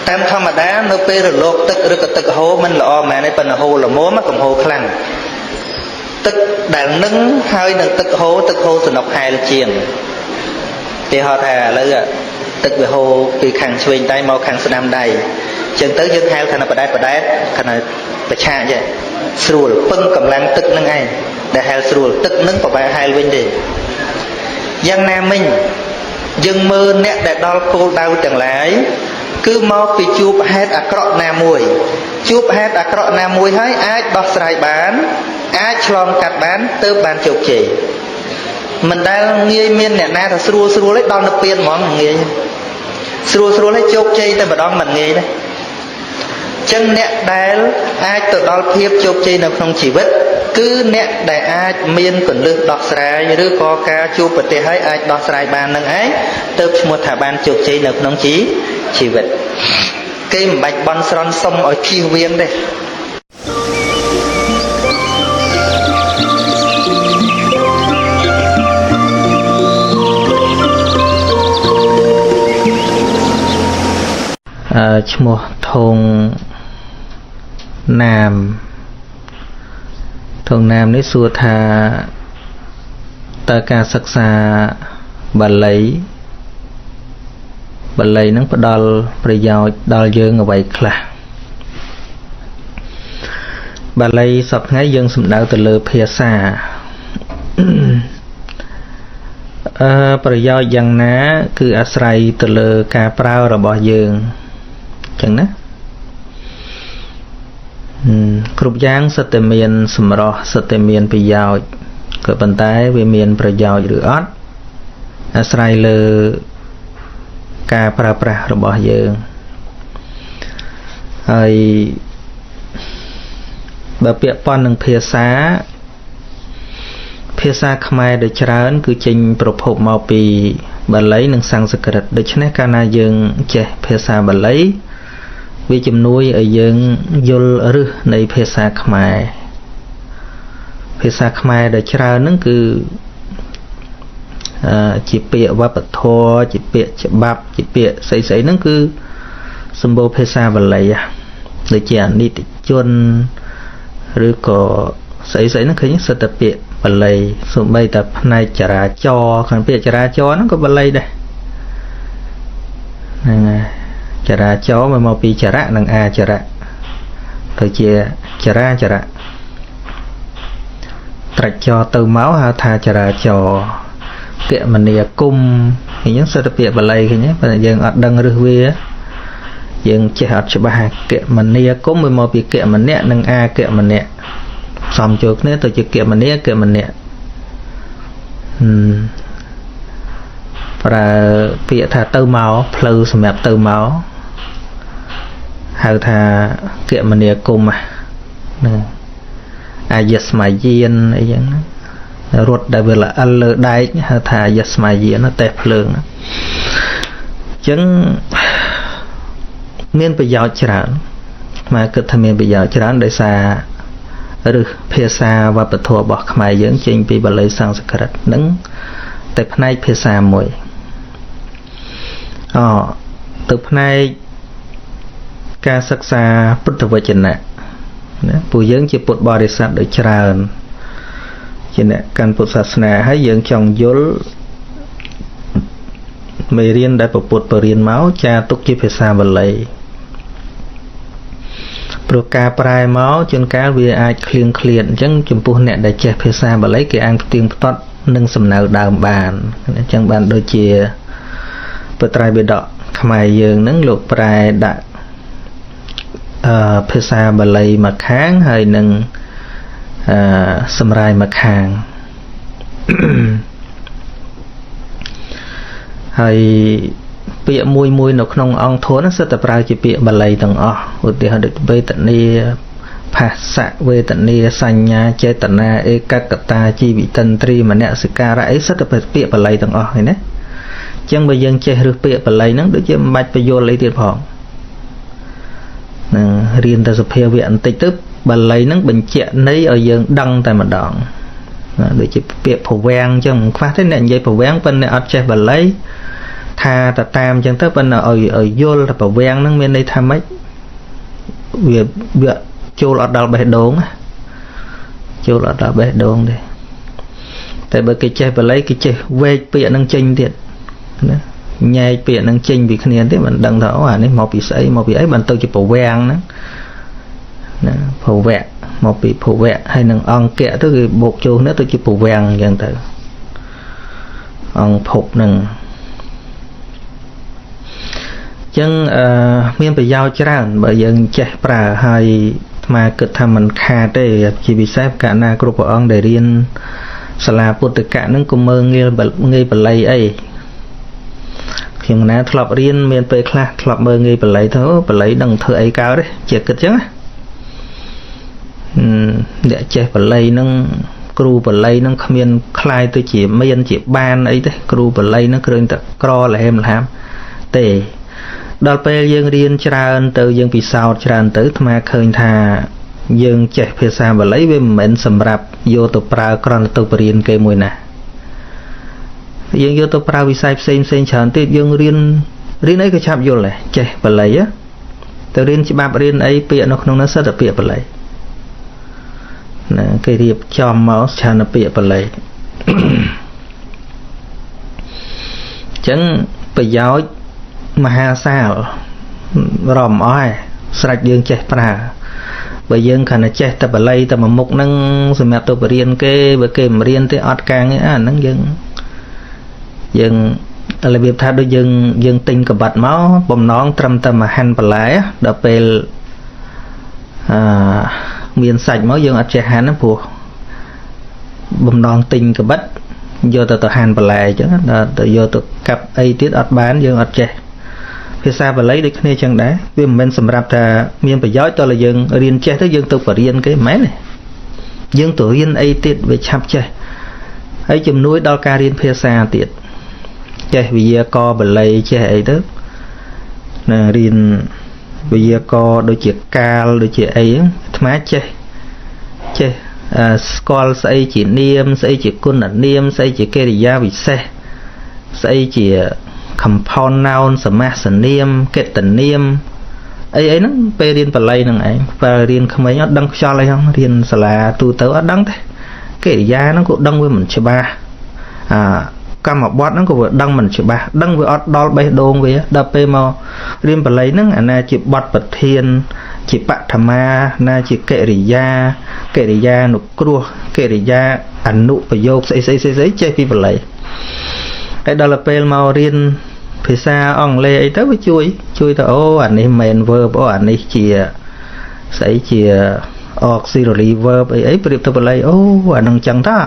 A: តាមធម្មតានៅពេលរលកទឹកឬក៏ទឹកហូរមិនល្អមែនទេប៉ុន្តែហូរល្មមកំហូរខ្លាំងទឹកដែលនឹងហើយនឹងទឹកហូរសនុកហែលជាងគេហៅថាឥឡូវទឹកវាហូរពីខាងឆ្វេងដៃមកខាងស្ដាំដៃអញ្ចឹងទៅយើងហែលថាបដែតខាងប្រឆាចេះស្រួលពឹងកម្លាំងទឹកនឹងឯងដែលហែលស្រួលទឹកនឹងប្រហែលហែលវិញទេយ៉ាងណាមិញយើងមើលអ្នកដែលដល់គោលដៅទាំងឡាយគឺមកពីជួបហេតុអាក្រក់ណាមួយជួបហេតុអាក្រក់ណាមួយហើយអាចដោះស្រាយបានអាចឆ្លងកាត់បានទើបបានជោគជ័យមិនដែលងាយមានអ្នកណាថាស្រួលទេដល់ទៅពៀនហ្មងងាយស្រួលឲ្យជោគជ័យតែម្ដងមិនងាយទេចឹងអ្នកដែលអាចទៅដល់ភាពជោគជ័យនៅក្នុងជីវិតគឺអ្នកដែលអាចមានគន្លឹះដោះស្រាយឬក៏ការជួបប្រទះហើយអាចដោះស្រាយបាននឹងឯងទើបឈ្មោះថាបានជោគជ័យនៅក្នុងជីវិតគេមិនបាច់បន់ស្រន់សុំឲ្យខៀសវាងទេឈ្មោះធងណាមនេះសួរថាតើការសិក្សាបាលីនឹងផ្ដល់ប្រយោជន៍ដល់យើងអ្វីខ្លះបាលីសពថ្ងៃយើងសំដៅទៅលើភាសាប្រយោជន៍យ៉ាងណាគឺអាស្រ័យទៅលើការប្រើរបស់យើងចឹងណាគ្រប់យ៉ាងសិតតែមានសម្រស់សិតតែមានប្រយោជន៍ក៏ប៉ុន្តែវាមានប្រយោជន៍ឬអត់អាស្រ័យលើការប្រើប្រាស់របស់យើងហើយបើពាក់ព័ន្ធនឹងភាសាខ្មែរដ៏ច្រើនគឺចេញប្រភពមកពីបាលីនិងសំស្ក្រឹតដូច្នេះកាលណាយើងចេះភាសាបាលីវាជំនួយឲ្យយើងយល់ឫសនៃភាសាខ្មែរដែលច្រើនហ្នឹងគឺជាពាក្យវប្បធម៌ជាពាក្យច្បាប់ជាពាក្យស្អីហ្នឹងគឺសម្បូរភាសាបាលីដូចជាអនិច្ចជនឬក៏ស្អីហ្នឹងឃើញសិតតែពាក្យបាលីសូម្បីតែផ្នែកចរាចរណ៍ខាងពាក្យចរាចរណ៍ហ្នឹងក៏បាលីដែរហ្នឹងហើយចរាចរណ៍មកពីចរៈនិងអាចរៈទៅជាចរាចរៈត្រាច់ចរទៅមកហៅថាចរាចរគមនាគមអញ្ចឹងសិតពាក្យបាលីឃើញទេប៉ុន្តែយើងអត់ដឹងឫសវាយើងចេះអត់ច្បាស់គមនាគមមកពីគមនៈនិងអាគមនៈផ្សំចូលគ្នាទៅជាគមនាប្រើពាក្យថាទៅមកផ្លូវសម្រាប់ទៅមកហៅថាគមនាគមហ្នឹងអាយស្មាយានអីចឹងរត់ដែលវាល្អិលលើដែកហៅថាអាយស្មាយានតេះភ្លើងអញ្ចឹងមានប្រយោជន៍ច្រើនមកគិតថាមានប្រយោជន៍ច្រើនដោយសារឬភាសាវប្បធម៌របស់ខ្មែរយើងចេញពីបាលីសំស្ក្រឹតនឹងតែផ្នែកភាសាមួយទៅផ្នែកការសិក្សាពុទ្ធវចនៈណាពួកយើងជាពុទ្ធបរិស័ទដូចច្រើនជាអ្នកកាន់ពុទ្ធសាសនាហើយយើងចង់យល់មេរៀនដែលពុទ្ធបរៀនមកចាទុកជាភាសាបាលីព្រោះការប្រែមកជួនកាលវាអាចឃ្លៀងឃ្លាតអញ្ចឹងចំពោះអ្នកដែលចេះភាសាបាលីគេអាចផ្ទៀងផ្ទាត់នឹងសំណៅដើមបានអញ្ចឹងបានដូចជាពត្រៃបិដកខ្មែរយើងនឹងលោកប្រែដាក់ភាសាបាលីមកខាងហើយនឹងសម្រាយមកខាង
B: ហើយពាក្យមួយនៅក្នុងអង្គធម៌ហ្នឹងសិតតែប្រើជាពាក្យបាលីទាំងអស់ឧទាហរណ៍ដូចវេទនាផាសៈវេទនាសញ្ញាចេតនាឯកកតាជីវិតិន្ទ្រីមនសិការៈអីសិតតែពាក្យបាលីទាំងអស់ហ្នឹងណាអញ្ចឹងបើយើងចេះឬពាក្យបាលីហ្នឹងដូចជាមិនបាច់បញ្យល់អីទៀតផងនឹងរៀនតែសភាវៈបន្តិចទៅបាលីហ្នឹងបញ្ជាក់ន័យឲ្យយើងដឹងតែម្ដងដូចជាពាក្យភវាំងអញ្ចឹងមិនខ្វះទេអ្នកនិយាយភវាំងប៉ុន្តែអត់ចេះបាលីថាទៅតាមអញ្ចឹងទៅប៉ុន្តែឲ្យយល់ថាភវាំងហ្នឹងមានន័យថាម៉េចវាចូលអត់ដល់បេះដូងចូលអត់ដល់បេះដូងទេតែបើគេចេះបាលីគេចេះវែកពាក្យហ្នឹងចេញទៀតណាញែកពាក្យហ្នឹងចេញពីគ្នាទេមិនដឹងថាអូអានេះមកពីស្អីមកពីអីបានទៅជាភវាំងហ្នឹងណាភវៈមកពីភវៈហើយនឹងអង្គៈទៅគឺបូកចូលគ្នាទៅជាភវាំងអញ្ចឹងទៅអង្គភពហ្នឹងអញ្ចឹងមានប្រយោជន៍ច្រើនបើយើងចេះប្រើហើយអាត្មាគិតថាมันខាតទេជាពិសេសកាលណាគ្រប់ព្រះអង្គដែលរៀនសាលាពុទ្ធកៈហ្នឹងក៏មើងងាយបាលីអីខ្ញុំណាធ្លាប់រៀនមានពេលខ្លះធ្លាប់មើងងាយបាលីទៅបាលីដឹងធ្វើអីកើតទេជាគិតអញ្ចឹងអ្នកចេះបាលីហ្នឹងគ្រូបាលីហ្នឹងគ្មានខ្លាយទៅជាមានជាបានអីទេគ្រូបាលីហ្នឹងគ្រាន់តែក្រលហេមលហាមទេដល់ពេលយើងរៀនច្រើនទៅយើងពិសោធន៍ច្រើនទៅអាត្មាឃើញថាយើងចេះភាសាបាលីវាមិនមែនសម្រាប់យកទៅប្រើគ្រាន់តែទៅបរៀនគេមួយណាយើងយកទៅប្រើវិស័យផ្សេងច្រើនទៀតយើងរៀនអីក៏ឆាប់យល់ដែរចេះបាលីទៅរៀនច្បាប់រៀនអីពាក្យនៅក្នុងនោះសិតតែពាក្យបាលីណាគេរៀបចំមកស្ថានពាក្យបាលីអញ្ចឹងប្រយោជន៍មហាសាលរំអស់ហើយស្រេចយើងចេះប្រើបើយើងគ្រាន់តែចេះតែបាលីតែមួយមុខហ្នឹងសម្រាប់ទៅបរៀនគេបើគេមិនរៀនទេអត់ការងារអាហ្នឹងយើងរបៀបថាដូចយើងទិញកបាត់មកបំណងត្រឹមតែមហាន់បន្លែដល់ពេលមានសាច់មកយើងអត់ចេះហាន់ព្រោះបំណងទិញកបិតយកទៅហាន់បន្លែអញ្ចឹងដល់ទៅយកទៅកាប់អីទៀតអត់បានយើងអត់ចេះភាសាបាលីដូចគ្នាអញ្ចឹងដែរវាមិនមែនសម្រាប់ថាមានប្រយោជន៍តើយើងរៀនចេះទៅយើងទៅបរៀនគេមិនមែនទេយើងទៅរៀនអីទៀតវាឆាប់ចេះហើយជំនួយដល់ការរៀនភាសាទៀតចេះវិយាករណ៍បាលីចេះអីទៅណារៀនវិយាករណ៍ដូចជាកាលដូចជាអីអាត្មាចេះស្គាល់ស្អីជានាមស្អីជាគុណនាមស្អីជាកិរិយាវិសេសស្អីជា compound noun សមាសនាមកេតនាមអីហ្នឹងពេលរៀនបាលីហ្នឹងឯងពេលរៀនក្មេងអត់ដឹងខ្យល់អីហ្នឹងរៀនសាលាទូទៅអត់ដឹងទេកិរិយាហ្នឹងក៏ដឹងវាមិនច្បាស់កម្មបត្តិហ្នឹងក៏វាដឹងមិនច្បាស់ដឹងវាអត់ដល់បេះដូងវាដល់ពេលមករៀនបាលីហ្នឹងអាណាជាបទប្រធានជាបឋមាណាជាកិរិយានុគ្រោះកិរិយាអនុប្រយោគស្អីចេះពីបាលីហើយដល់ពេលមករៀនភាសាអង់គ្លេសអីទៅវាជួយទៅអូអានេះ main verb អូអានេះជាស្អីជា auxiliary verb អីប្រៀបទៅបាលីអូអានឹងចឹងតា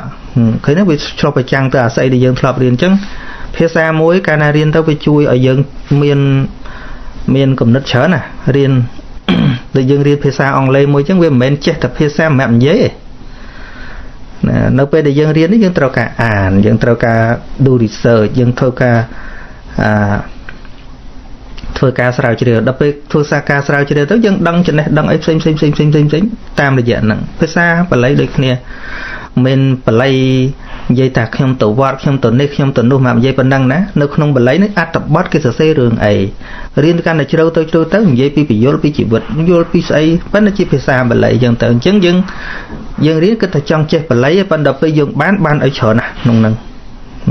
B: ឃើញទេវាឆ្លុះប្រចាំងទៅអាស្អីដែលយើងធ្លាប់រៀនអញ្ចឹងភាសាមួយកាលណារៀនទៅវាជួយឲ្យយើងមានគំនិតច្រើនណារៀនដូចយើងរៀនភាសាអង់គ្លេសមួយអញ្ចឹងវាមិនមែនចេះតែភាសាសម្រាប់និយាយទេនៅពេលដែលយើងរៀននេះយើងត្រូវការអានយើងត្រូវការ do research យើងធ្វើការស្រាវជ្រាវដល់ពេលធ្វើការស្រាវជ្រាវទៅយើងដឹងចំណេះដឹងអីផ្សេងតាមរយៈហ្នឹងភាសាបាលីដូចគ្នាមិនបាលីនិយាយថាខ្ញុំទៅវត្តខ្ញុំទៅនេះខ្ញុំទៅនោះមកនិយាយប៉ុណ្ណឹងណានៅក្នុងបាលីនេះអត្ថបទគេសរសេររឿងអីរៀនកាន់តែជ្រៅទៅនិយាយពីពយល់ពីជីវិតយល់ពីស្អីប៉ុន្តែជាភាសាបាលីអញ្ចឹងទៅអញ្ចឹងយើងរៀនគិតថាចង់ចេះបាលីប៉ុន្តែពេលយើងបានឲ្យច្រើនណាស់ក្នុងហ្នឹង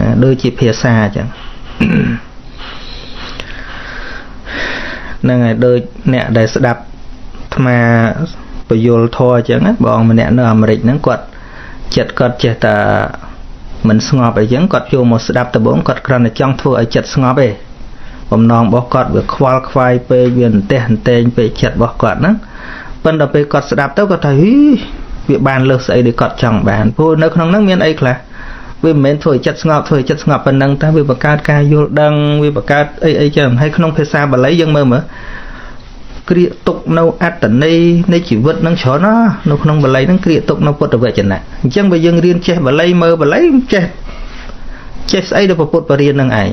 B: ណាដូចជាភាសាអញ្ចឹងហ្នឹងហើយដូចអ្នកដែលស្ដាប់អាត្មាពយល់ធម៌អញ្ចឹងបងម្នាក់នៅអាមេរិកហ្នឹងគាត់ចេះតែមិនស្ងប់អីចឹងគាត់ចូលមកស្ដាប់ដំបូងគាត់គ្រាន់តែចង់ធ្វើឲ្យចិត្តស្ងប់ទេបំណងរបស់គាត់វាខ្វល់ខ្វាយពេកវាអន្ទះអន្ទែងពេកចិត្តរបស់គាត់ហ្នឹងប៉ុន្តែពេលគាត់ស្ដាប់ទៅគាត់ថាវាបានលើសស្អីដែលគាត់ចង់បានព្រោះនៅក្នុងហ្នឹងមានអីខ្លះ វាមិនមែនធ្វើចិត្តស្ងប់ប៉ុណ្ណឹងតែវាបង្កើតការយល់ដឹងវាបង្កើតអីចឹងហើយក្នុងភាសាបាលីយើងមើលគ្រាទុកនៅអត្តន័យនៃជីវិតនឹងច្រើនណានៅក្នុងបាលីហ្នឹងគ្រាទុកនៅពុទ្ធវចនៈអញ្ចឹងបើយើងរៀនចេះបាលីមើលបាលីចេះស្អីដល់ពុទ្ធបរិញ្ញានឹងឯង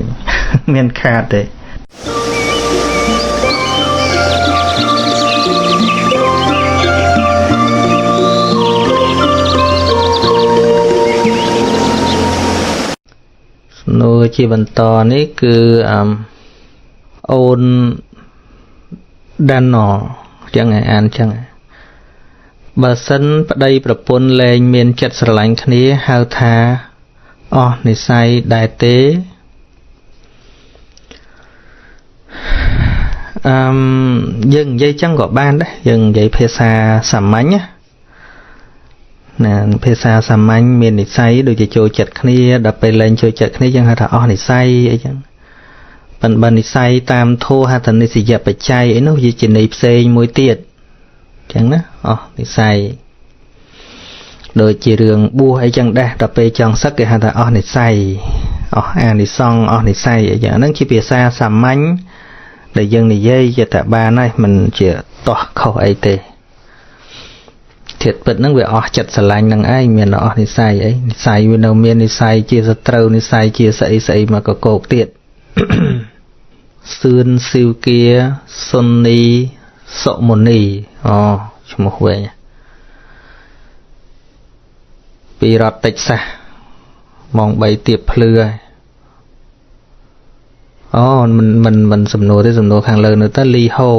B: មានខាតទេនៅជាបន្តនេះគឺអូនដាណូចឹងឯអានចឹងបើសិនប្តីប្រពន្ធលែងមានចិត្តស្រឡាញ់គ្នាហៅថាអស់និស្ស័យដែរទេយើងនិយាយចឹងក៏បានដែរយើងនិយាយភាសាសាមញ្ញណាភាសាសាមញ្ញមាននិស្ស័យដូចជាចូលចិត្តគ្នាដល់ពេលលែងចូលចិត្តគ្នាយើងហៅថាអស់និស្ស័យអីចឹងប៉ុន្តែនិស្ស័យតាមធម៌ហៅថានិស្សយបច្ច័យអីនោះវាជាន័យផ្សេងមួយទៀតចឹងណាអស់និស្ស័យដូចជារឿងបួសអីចឹងដែរដល់ពេលចង់សឹកគេហៅថាអស់និស្ស័យអស់អានិសង្ឃអស់និស្ស័យអីចឹងហ្នឹងជាភាសាសាមញ្ញដែលយើងនិយាយជាតែបានហើយមិនជាតោះខុសអីទេធាតុពិតហ្នឹងវាអស់ចិត្តស្រឡាញ់នឹងឯងមានអស់និស្ស័យអីនិស្ស័យវានៅមាននិស្ស័យជាសត្រូវនិស្ស័យជាស្អីមកកកោកទៀតសឿនស៊ីវគាសុននីសុមុនីឈ្មោះវិញពីរដ្ឋតិចសាសម៉ោង3ទៀបភ្លឺហើយមិនសំណួរទេសំណួរខាងលើនៅទៅលីហូ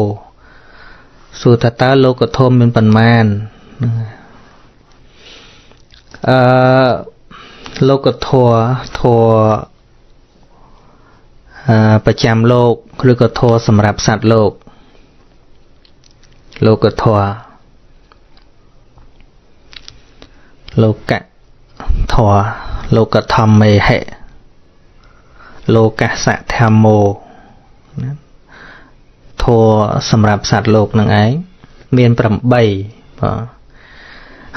B: សួរថាតើលោកធម៌មានប៉ុន្មានលោកធម៌ប្រចាំលោកឬក៏ធម៌សម្រាប់សត្វលោកធម៌លោកៈធម៌លោកធម្មេហិលោកសធម្មោធម៌សម្រាប់សត្វលោកនឹងឯងមាន8បាទ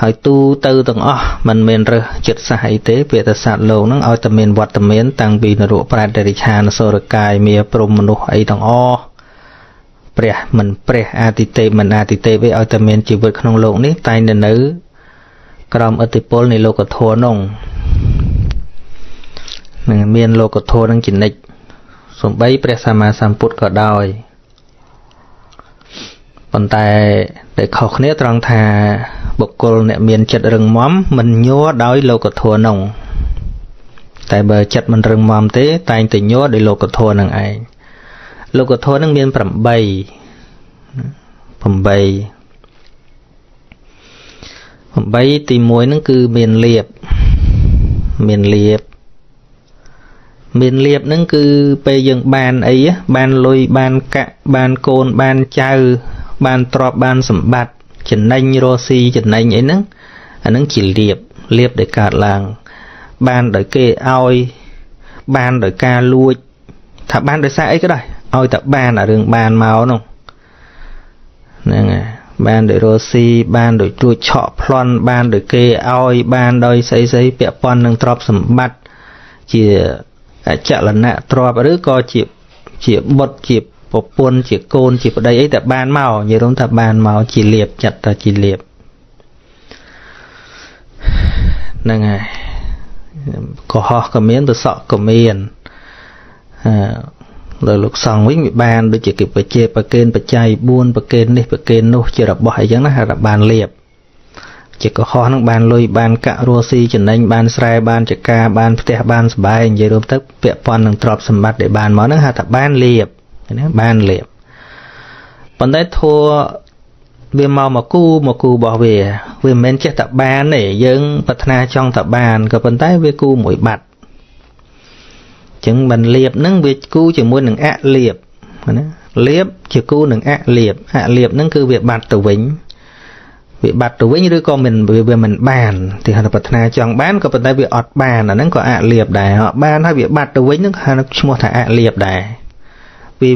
B: ហើយទូទៅទាំងអស់มันមានរើសចិត្តសាសអីទេពាក្យថាសត្វលោកហ្នឹងឲ្យតែមានវត្តមានតាំងពីនរកប្រែតរិឆានសូរកាយមាព្រំមនុស្សអីទាំងអស់ព្រះមិនព្រះអាទិទេពមិនអាទិទេពឯឲ្យតែមានជីវិតក្នុងโลกនេះតែងនៅក្រោមឥទ្ធិពលនៃលោកធម៌នោះនឹងមានលោកធម៌នឹងចនិចសំបីព្រះសម្មាសម្ពុទ្ធក៏ដោយប៉ុន្តែដែលខុសគ្នាត្រង់ថាបុគ្គលអ្នកមានចិត្តរឹងមាំមិនញ័រដោយលោកធម៌នោះតែបើចិត្តមិនរឹងមាំទេតែងតែញ័រដោយលោកធម៌នឹងឯងលោកធម៌នឹងមាន8ទី1ហ្នឹងគឺមានលៀបហ្នឹងគឺពេលយើងបានអីបានលុយបានកាក់បានកូនបានចៅបានទ្រព្យបានសម្បត្តិចំណេញរស់ស៊ីចំណេញអីហ្នឹងអាហ្នឹងជាលៀបដែលកើតឡើងបានដោយគេឲ្យបានដោយការលួចថាបានដោយសារអីក៏ដោយឲ្យតែបានអារឿងបានមកនោះហ្នឹងហើយបានដោយរស់ស៊ីបានដោយទួចឆក់ប្លន់បានដោយគេឲ្យបានដោយស្អីពាក់ព័ន្ធនឹងទ្រព្យសម្បត្តិជាអចលនៈទ្រព្យឬក៏ជាបុត្រជាប្រពន្ធជាកូនជាប្តីអីតែបានមកនិយាយរួមថាបានមកជាលៀបចាត់ថាជាលៀបហ្នឹងហើយកុហកក៏មានប្រសក់ក៏មានដល់លោកសង្ឃវិញវាបានដូចជាគេបច្ចេប្រកេនបច្ច័យ4ប្រកេននេះប្រកេននោះជារបស់អីចឹងណាថាបានលៀបជាកុហកនឹងបានលុយបានកាក់រស់ស៊ីចំណេញបានស្រែបានចកាបានផ្ទះបានសម្បែងនិយាយរួមទៅពាក់ព័ន្ធនឹងទ្រព្យសម្បត្តិដែលបានមកហ្នឹងហៅថាបានលៀបណាបានលៀបប៉ុន្តែធัวវាមកគូរបស់វាមិនមែនចេះតែបានទេយើងប្រាថ្នាចង់តែបានក៏ប៉ុន្តែវាគូមួយបាត់ចឹងបានលៀបហ្នឹងវាគូជាមួយនឹងអលៀបណាលៀបជាគូនឹងអលៀបហ្នឹងគឺវាបាត់ទៅវិញឬក៏វាមិនបានទីហៅប្រាថ្នាចង់បានក៏ប៉ុន្តែវាអត់បានអាហ្នឹងក៏អលៀបដែរបានហើយវាបាត់ទៅវិញហ្នឹងហៅឈ្មោះថាអលៀបដែរ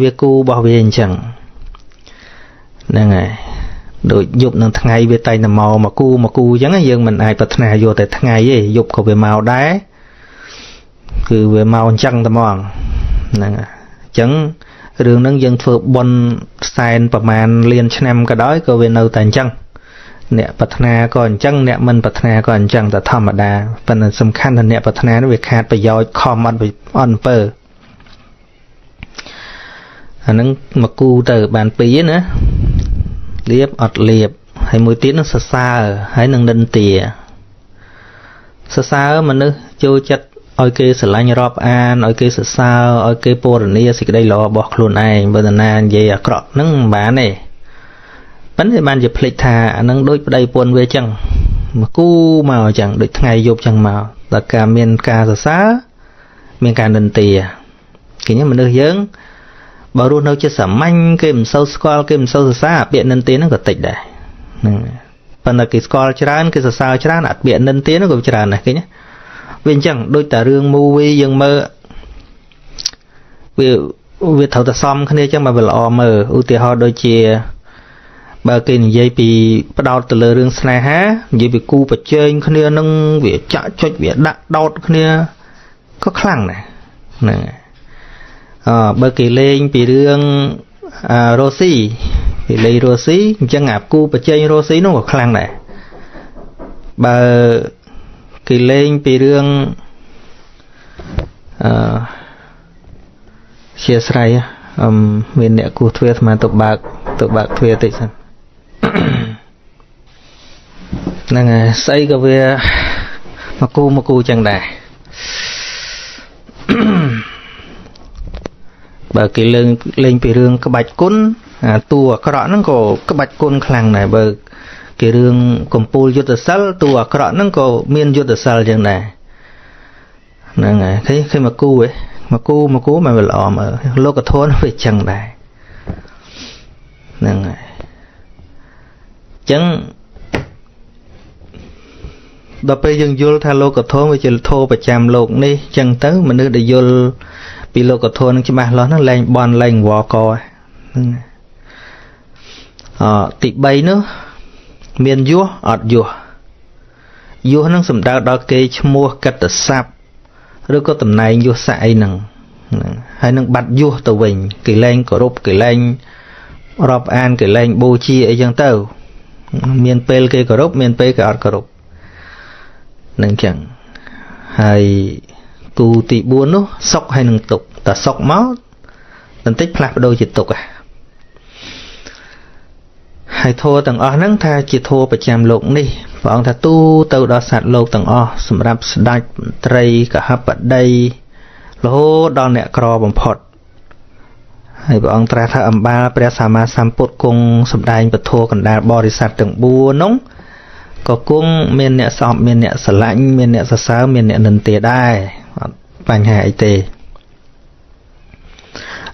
B: វាគូរបស់វាអញ្ចឹងហ្នឹងហើយដូចយប់នឹងថ្ងៃវាតែងតែមកគូអញ្ចឹងយើងមិនអាចប្រាថ្នាយកតែថ្ងៃទេយប់ក៏វាមកដែរ គឺវាមកអញ្ចឹងតែហ្មងហ្នឹងអញ្ចឹងរឿងហ្នឹងយើងធ្វើបុណ្យសែនប្រមាណលានឆ្នាំក៏ដោយក៏វានៅតែអញ្ចឹងអ្នកប្រាថ្នាក៏អញ្ចឹងអ្នកមិនប្រាថ្នាក៏អញ្ចឹងតែធម្មតាប៉ុន្តែសំខាន់ថាអ្នកប្រាថ្នានោះវាខាតប្រយោជន៍ខំអត់អំពើអាហ្នឹងមកគូទៅបានពីរណាលៀបអត់លៀបហើយមួយទៀតនោះសរសើរហើយនឹងនិន្ទាសរសើរមនុស្សចូលចិត្តឲ្យគេស្រឡាញ់រាប់អានឲ្យគេសរសើរឲ្យគេពរនាសេចក្តីល្អរបស់ខ្លួនឯងបើតាណានិយាយអាក្រក់ហ្នឹងមិនបានទេប៉ុន្តែបានជាភ្លេចថាអាហ្នឹងដូចប្តីពន្ធវាចឹងមកគូមកចឹងដូចថ្ងៃយប់ចឹងមកដល់ការមានការសរសើរមានការនិន្ទាឃើញមនុស្សយើងបើរស់នៅជាសាមញ្ញគេមិនសូវស្គាល់គេមិនសូវសរសើរពាក្យនិន្ទាហ្នឹងក៏តិចដែរហ្នឹងប៉ុន្តែគេស្គាល់ច្រើនគេសរសើរច្រើនអាពាក្យនិន្ទាហ្នឹងក៏ច្រើនដែរឃើញវាអញ្ចឹងដូចតែរឿង movie យើងមើលវាត្រូវតែសមគ្នាអញ្ចឹងមកវាល្អមើលឧទាហរណ៍ដូចជាបើគេនិយាយពីផ្ដោតទៅលើរឿងស្នេហានិយាយពីគូប្រជែងគ្នានឹងវាចាក់ចុចវាដាក់ដោតគ្នាក៏ខ្លាំងដែរហ្នឹងបើគេលេងពីរឿងរ៉ូស៊ីគេលេងរ៉ូស៊ីអញ្ចឹងអាគូប្រជែងរ៉ូស៊ីនោះក៏ខ្លាំងដែរបើគេលេងពីរឿងជាស្រ័យមានអ្នកគូទ្វារស្មានទៅបើកទ្វារតិចសិនហ្នឹងហើយស្អីក៏វាមកគូចឹងដែរបើគេលេងពីរឿងក្បាច់គុណតួអាក្រក់ហ្នឹងក៏ក្បាច់គុណខ្លាំងដែរបើគេរឿងកំពូលយុទ្ធសិលតួអាក្រក់ហ្នឹងក៏មានយុទ្ធសិលចឹងដែរហ្នឹងហើយឃើញមកគូហ៎មកគូមកវាល្អមើលលោកធម៌វាចឹងដែរហ្នឹងហើយចឹងដល់ពេលយើងយល់ថាលោកធម៌វាជាធម៌ប្រចាំលោកនេះចឹងទៅមនុស្សដែលយល់ពីលោកធម៌នឹងច្បាស់លាស់ហ្នឹងលែងបន់លែងវកហ្នឹងទី3នោះមានយោះអត់យោះហ្នឹងសំដៅដល់គេឈ្មោះកិត្តស័ព្ទឬក៏តំណែងយោះស័ក្តិអីហ្នឹងហើយនឹងបាត់យោះទៅវិញគេលែងគោរពគេលែងរាប់អានគេលែងបូជាអីចឹងទៅមានពេលគេគោរពមានពេលគេអត់គោរពនឹងចឹងហើយគូទី4នោះសុខហើយនឹងទុក្ខតែសុខមកបន្តិចផ្លាស់ប្ដូរជាទុក្ខហើយធម៌ទាំងអស់ហ្នឹងថាជាធម៌ប្រចាំលោកនេះព្រះអង្គថាទូទៅដល់សត្វលោកទាំងអស់សម្រាប់ស្ដេចមន្ត្រីកហបតីរហូតដល់អ្នកក្របំផុតហើយព្រះអង្គត្រាស់ថាអំបាលព្រះសម្មាសម្ពុទ្ធគង់សម្ដែងពធកណ្ដាលបរិស័ទទាំង4នោះក៏គង់មានអ្នកស្អប់មានអ្នកស្រឡាញ់មានអ្នកសរសើរមានអ្នកនិន្ទាដែរអត់បញ្ហាអីទេ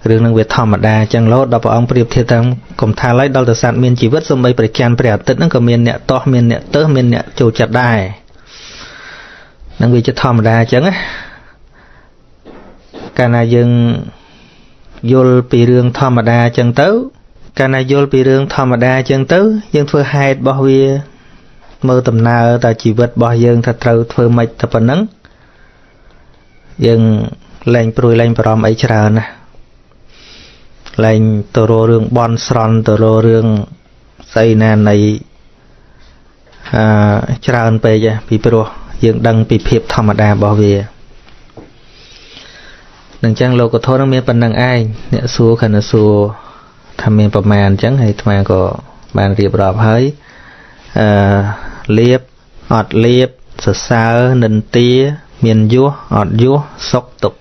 B: រឿងនឹងវាធម្មតាចឹងលោដល់ព្រះអង្គប្រៀបធៀបថាកុំថាឡើយដល់តែសត្វមានជីវិតសូម្បីព្រះច័ន្ទព្រះអាទិត្យហ្នឹងក៏មានអ្នកតោះមានអ្នកទើសមានអ្នកចូលចិត្តដែរនឹងវាជាធម្មតាចឹងណាកាលណាយើងយល់ពីរឿងធម្មតាចឹងទៅកាលណាយល់ពីរឿងធម្មតាចឹងទៅយើងធ្វើហេតុរបស់វាមើលដំណើរតើជីវិតរបស់យើងថាត្រូវធ្វើម៉េចតែប៉ុណ្ណឹងយើងលែងព្រួយលែងបារម្ភអីច្រើនណាលែងទៅរករឿងបន់ស្រន់ទៅរករឿងស្អីណានៃច្រើនពេកពីព្រោះយើងដឹងពីភាពធម្មតារបស់វានឹងចឹងលោកធម៌នឹងមានប៉ុណ្្នឹងឯងអ្នកសួរខណៈសួរថាមានប្រមាណអញ្ចឹងហើយអាត្មាក៏បានរៀបរាប់ហើយលៀបអត់លៀបសរសើរនិន្ទាមានយោះអត់យោះសុខទុក្ខ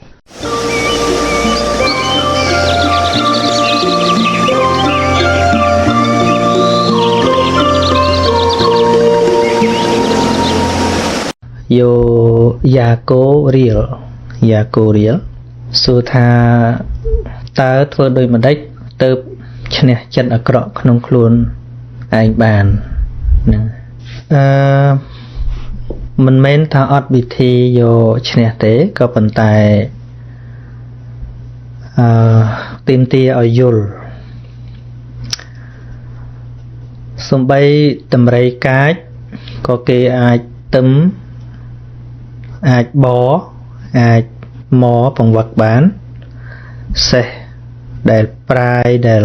B: យោយ៉ាកូរៀលសួរថាតើធ្វើដូចម្ដេចទៅឈ្នះចិត្តអាក្រក់ក្នុងខ្លួនឯងបានហ្នឹងមិនមែនថាអត់វិធីយកឈ្នះទេក៏ប៉ុន្តែទាមទារឲ្យយល់សំបីតម្រៃកាចក៏គេអាចទឹមអាចបអាច mò bằng vật bán xe để prai để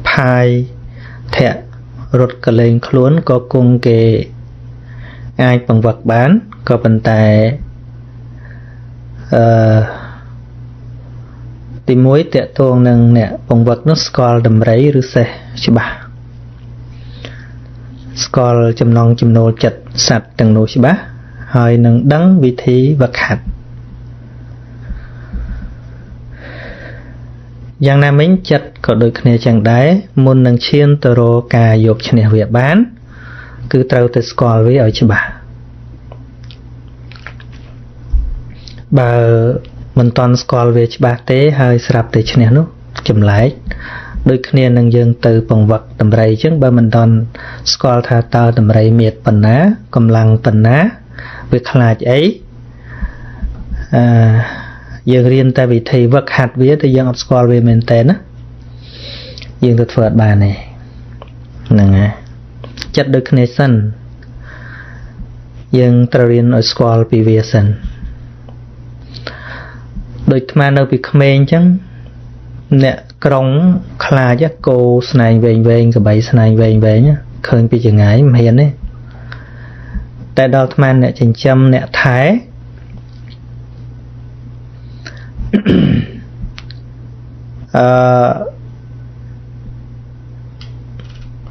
B: phai thẹ rụt cả lên khốn có cung kề ai bằng vật bán có bàn tay tìm mối tệ tuồng nâng nè bằng vật nó scroll đầm rấy rư xe chứ bà scroll chầm non chầm nô chật sạch từng nô chứ bà hơi nâng đắng vị thí vật hạt giang nam mính chật có đôi khné chẳng đáy môn nâng chiên tờ rô ca dục chân nè việc bán cứ trâu tới scroll với ở chứ bà mình toàn scroll về bà tế hơi sạp tới chân nè nó chùm lại đôi khné nâng dương từ bằng vật tầm rầy chứ bà mình toàn scroll tha tao tầm rầy miệt phần ná cầm lăng phần ná việc là ấy dương riêng ta vì thầy vật hạt vía thì dương học scroll về mình tên á dương thực phật bà này nè chất được khné sân dương ta riêng ở scroll vì vía sân đôi mà nơi bị khmên chẳng nè krong khla chắc cô snai về cái bẫy snai về nhá khơi bị chừng ngái mà hiền đấy tại đó mà nè chỉnh châm nè thái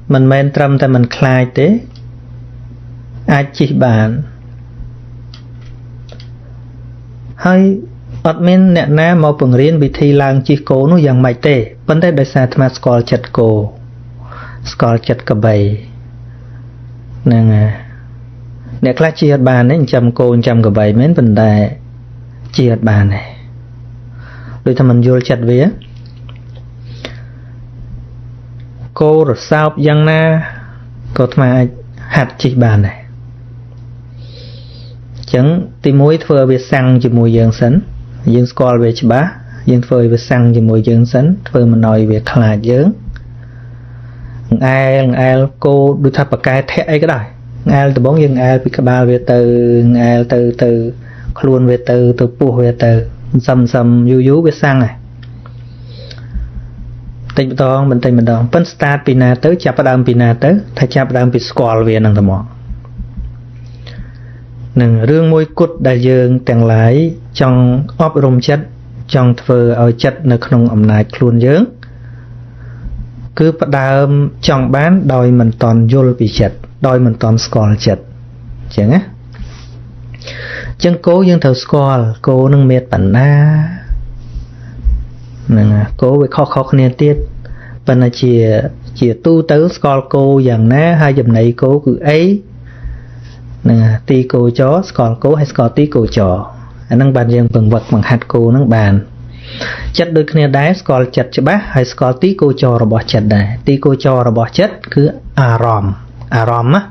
B: mình men trâm tại mình khai tế ai chỉ bàn hơi admin nè na mau bằng riêng bị thi lang chỉ cố nó dạng mày tê vấn đề đời xa tham scroll chặt cô scroll chặt cả bầy nè nè class chia bàn đấy chăm cô chăm cả bầy mấy vấn đề chia bàn này đôi thằng mình vô chặt vía cô rồi sao giang na có mà hạt chỉ bàn này chẳng tìm mối phơi về xăng chỉ mùi dương sấn dương scroll về chỉ bá dương phơi về xăng chỉ mùi dương sấn phơi mình nói về khla dướng ai cô đôi thằng bạc cái thẻ ấy cái đài ai từ bóng dương ai bị các ba về từ luôn về từ pu về từ sầm yu về xăng này tình mình đong phân start pina tới chập đam pina tới thay chập đam bị scroll về năng tầm mỏ nâng rương môi cút đại dương tàng lái trong ốp rôm chất trong thơ ở chất nơi không ẩm nại luôn dưỡng cứ bắt đàm trong bán đòi mình toàn vô bị chất đòi mình toàn scroll chất chẳng á chân cố dương thầu scroll cố nâng mệt bản na nâng cố với khó khăn tiết và là chỉ tu tới scroll cô dạng ná hai dùm này cố cứ ấy nè ti cô chó scroll cố hay scroll tí cô chó năng bàn dương bằng vật bằng hạt cô năng bàn chất đôi khi đáy scroll chặt cho bác hay scroll tí cô chó rồi bỏ chặt này tí cô chó rồi bỏ chất cứ arom á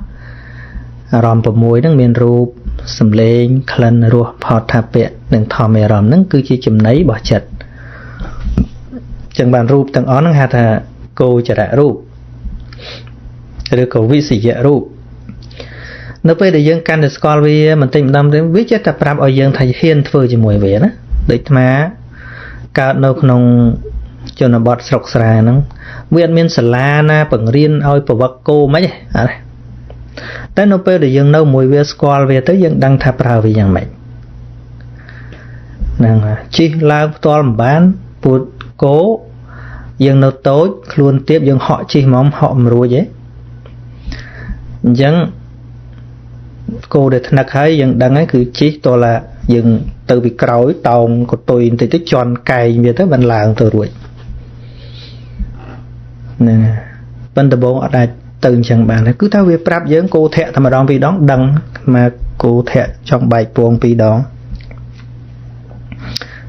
B: arom của mùi năng miền rụp sầm lên khăn ruột phọt thạp bẹ đừng thò mè arom năng cứ chỉ chùm nấy bỏ chặt chẳng bàn rụp tầng ó năng hạt hà cô chả đã rụp rồi cầu vi sĩ dạ rụp nó về để dân can được scroll vì mình tìm đâm đến viết chất tập rap ở dân thầy hiên phơi cho mùi về đó để mà cả nông nông cho nó bọt sọc xà nó nguyên miên sả la na bằng riêng oi bảo vật cô mấy tới nó về để dân nâu mùi về scroll về tới dân đăng tháp rau vìយ៉ាងម៉េចnăng chi lao to làm bán bụt cố dân nâu tối luôn tiếp dân họ chi mong họ mùi vậy dân cô để thằng ấy dân đăng ấy cứ chỉ to là dân từ bị cào tàu của tôi thì tới tròn cày về tới bên làng từ rồi nè bên tờ bộ ở đây từng chẳng bàn này cứ theo việc prap dân cô thẹ thằng mà đón vì đón đăng mà cô thẹ trong bài buông vì đó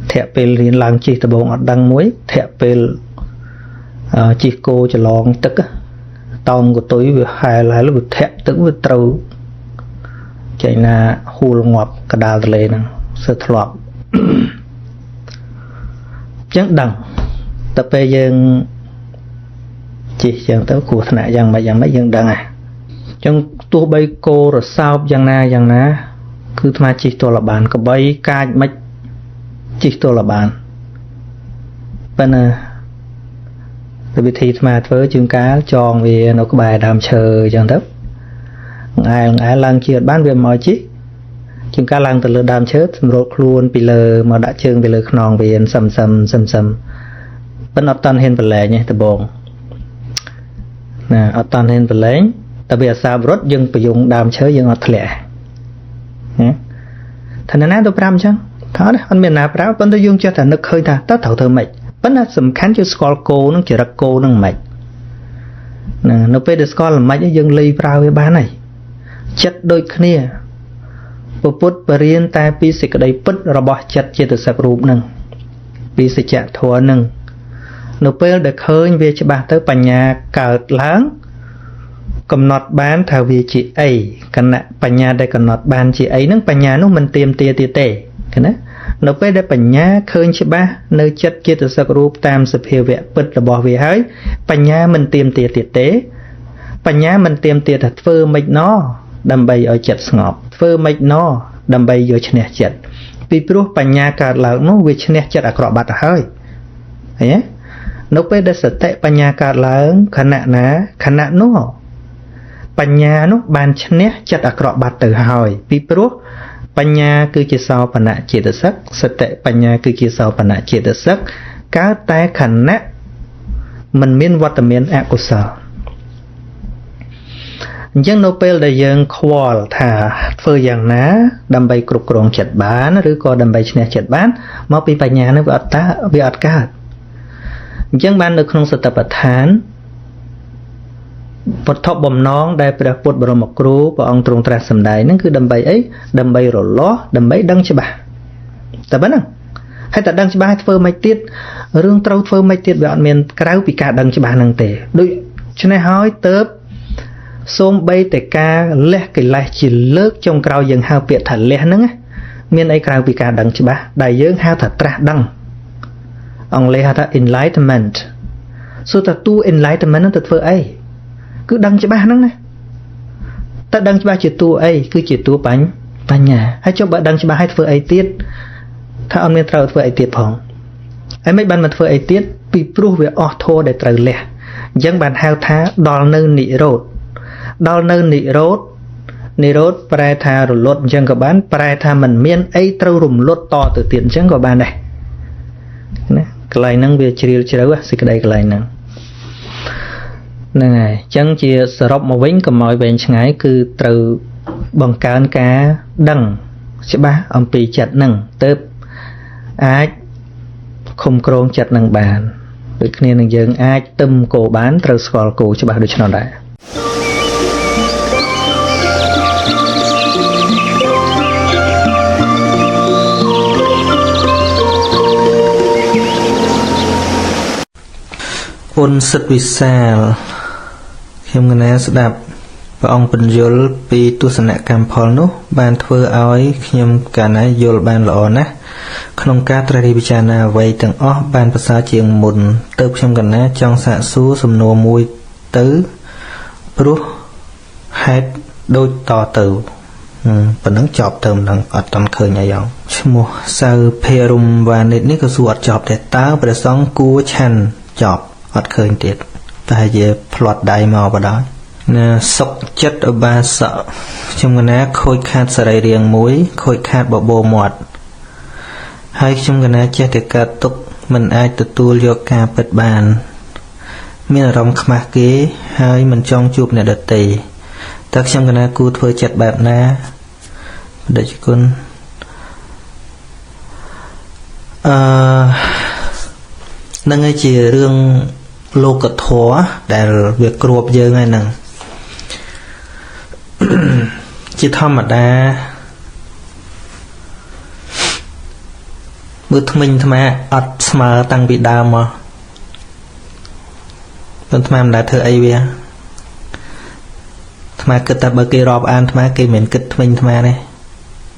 B: thẹ về liền làng chỉ tờ bộ ở đăng muối thẹ về chỉ cô cho lon tức tàu của tôi vừa hai lại lúc thẹ tức vừa trâu chạy là hù ngọt cả đà lệ nè sơ thọp chắc đằng tập bây giờ chỉ chẳng tới của thằng này rằng mà rằng mấy dân đằng à trong tua bay cô rồi sao rằng na cứ mà chỉ tôi là bạn có bay ca mạch ជីកទល់ឲ្យបានប៉ុន្តែវិធីស្មាធ្វើជាងកាលចងវានៅក្បែរដើមឈើអញ្ចឹងទៅអែលឡើងជិះអត់បានវាមកជីកជាងកាលឡើងទៅលើដើមឈើសម្រួលខ្លួនពីលើមកដាក់ជើងពីលើខ្នងវាសឹមប៉ុន្តែអត់តាន់ហ៊ានប្រឡែងទេដបងណាអត់តាន់ហ៊ានប្រឡែងតែវាអាសាបរត់យើងប្រយុងដើមឈើយើងអត់ធ្លាក់ណាថាណាទៅ5អញ្ចឹងថាអត់មានណាប្រើប៉ុន្តែយើងចេះតែនឹកឃើញថាតើត្រូវធ្វើម៉េចប៉ុន្តែសំខាន់គឺស្គាល់គោនឹងចរិតគោនឹងម៉េចណានៅពេលដែលស្គាល់ម៉េចយើងលៃប្រើវាបានហើយចិត្តដូចគ្នាពុទ្ធបរៀនតែពីសេចក្តីពិតរបស់ចិត្តចេតសិករូបនឹងពីសច្ចធម៌នឹងនៅពេលដែលឃើញវាច្បាស់ទៅបញ្ញាកើតឡើងកំណត់បានថាវាជាអីគណៈបញ្ញាដែលកំណត់បានជាអីហ្នឹងបញ្ញានោះមិនទៀមទាទៀតទេឃើញណានៅពេលដែលបញ្ញាឃើញច្បាស់នៅចិត្តចេតសិករូបតាមសភាវៈពិតរបស់វាហើយបញ្ញាមិនទៀមទាទៀតទេបញ្ញាមិនទៀមទាថាធ្វើម៉េចណោដើម្បីឲ្យចិត្តស្ងប់ធ្វើម៉េចណោដើម្បីយកឈ្នះចិត្តពីព្រោះបញ្ញាកើតឡើងនោះវាឈ្នះចិត្តអាក្រក់បាត់ទៅហើយឃើញទេនៅពេលដែលសតិបញ្ញាកើតឡើងខណៈណាខណៈនោះបញ្ញានោះបានឈ្នះចិត្តអាក្រក់បាត់ទៅហើយពីព្រោះបញ្ញាគឺជាសោបនៈចេតសិកសតិបញ្ញាគឺជាសោបនៈចេតសិកកើតតែខណៈមិនមានវត្តមានអកុសលអញ្ចឹងនៅពេលដែលយើងខ្វល់ថាធ្វើយ៉ាងណាដើម្បីគ្រប់គ្រងចិត្តបានឬក៏ដើម្បីឈ្នះចិត្តបានមកពីបញ្ញានោះវាអត់កើតអញ្ចឹងបាននៅក្នុងសតិប្បដ្ឋានវត្ថុបំណងដែលព្រះពុទ្ធបរមគ្រូព្រះអង្គទ្រង់ត្រាស់សម្ដែងហ្នឹងគឺដើម្បីអីដើម្បីរលាស់ដើម្បីដឹងច្បាស់តែប៉ុណ្ណឹងហើយតែដឹងច្បាស់ធ្វើមិនទៀតរឿងត្រូវធ្វើមិនទៀតវាអត់មានក្រៅពីការដឹងច្បាស់ហ្នឹងទេដូច្នេះហើយទៅសូមបីតែការលះកិលេសជាលើកចុងក្រោយយើងហៅពាក្យថាលះហ្នឹងមានអីក្រៅពីការដឹងច្បាស់ដែលយើងហៅថាត្រាស់ដឹងអង់គ្លេសហៅថា enlightenment សួរថាតួ enlightenment ហ្នឹងទៅធ្វើអីគឺដឹងច្បាស់ហ្នឹងណាតែដឹងច្បាស់ជាតួអីគឺជាតួបញ្ញាហើយចុះបើដឹងច្បាស់ហើយធ្វើអីទៀតថាអត់មានត្រូវធ្វើអីទៀតផងហើយមិនបានមកធ្វើអីទៀតពីព្រោះវាអស់ធម៌ដែលត្រូវលះអញ្ចឹងបានហៅថាដល់នៅនិរោធដល់នៅនិរោធប្រែថារលត់អញ្ចឹងក៏បានប្រែថាមិនមានអីត្រូវរំលត់តទៅទៀតអញ្ចឹងក៏បានដែរណាកន្លែងហ្នឹងវាជ្រាលជ្រៅសេចក្តីកន្លែងហ្នឹងហ្នឹងហើយអញ្ចឹងជាសរុបមកវិញកុំឲ្យវែងឆ្ងាយគឺត្រូវបង្កើនការដឹងច្បាស់អំពីចិត្តហ្នឹងទៅអាចឃុំគ្រងចិត្តនឹងបានដូចគ្នានឹងយើងអាចទឹមគោបានត្រូវស្គាល់គោច្បាស់ដូច្នោះដែរអ៊ុនសិទ្ធវិសាលខ្ញុំកណាស្ដាប់ព្រះអង្គបញ្យលពីទស្សនកម្មផលនោះបានធ្វើឲ្យខ្ញុំកណាយល់បានល្អណាស់ក្នុងការត្រិះរិះពិចារណាអ្វីទាំងអស់បានប្រសើរជាងមុនទើបខ្ញុំកណាចង់សាកសួរសំណួរមួយទៅព្រោះហេតុដូចតទៅប៉ុណ្ណឹងចប់ទៅមិនដឹងអត់តាន់ឃើញអីយ៉ាងឈ្មោះសៅភេរុំវ៉ានិតនេះក៏សួរអត់ចប់ដែរតើព្រះសង្ឃគួរឆាន់ចប់អត់ឃើញទៀតតែជាផ្្លាត់ដៃមកបដ ណាសុខចិត្តឧបាសកខ្ញុំកណាខូចខាតសរីរាង្គមួយខូចខាតបបោមាត់ហើយខ្ញុំកណាចេះតែកើតទុកមិនអាចទទួលយកការពិតបានមានអារម្មណ៍ខ្មាស់គេហើយមិនចង់ជួបអ្នកដទៃតើខ្ញុំកណាគួរធ្វើចិត្តបែបណាបដិជគុណនឹងឯជារឿងលោកធម៌ដែលវាគ្របយើងហើយហ្នឹងជាធម្មតាមើលថ្មិញថ្មអត់ស្មើតាំងពីដើមមកប៉ុន្តែថ្មមិនដែលធ្វើអីវាថ្មគិតតែបើគេរាប់អានថ្មគេមិនគិតថ្មិញថ្មទេ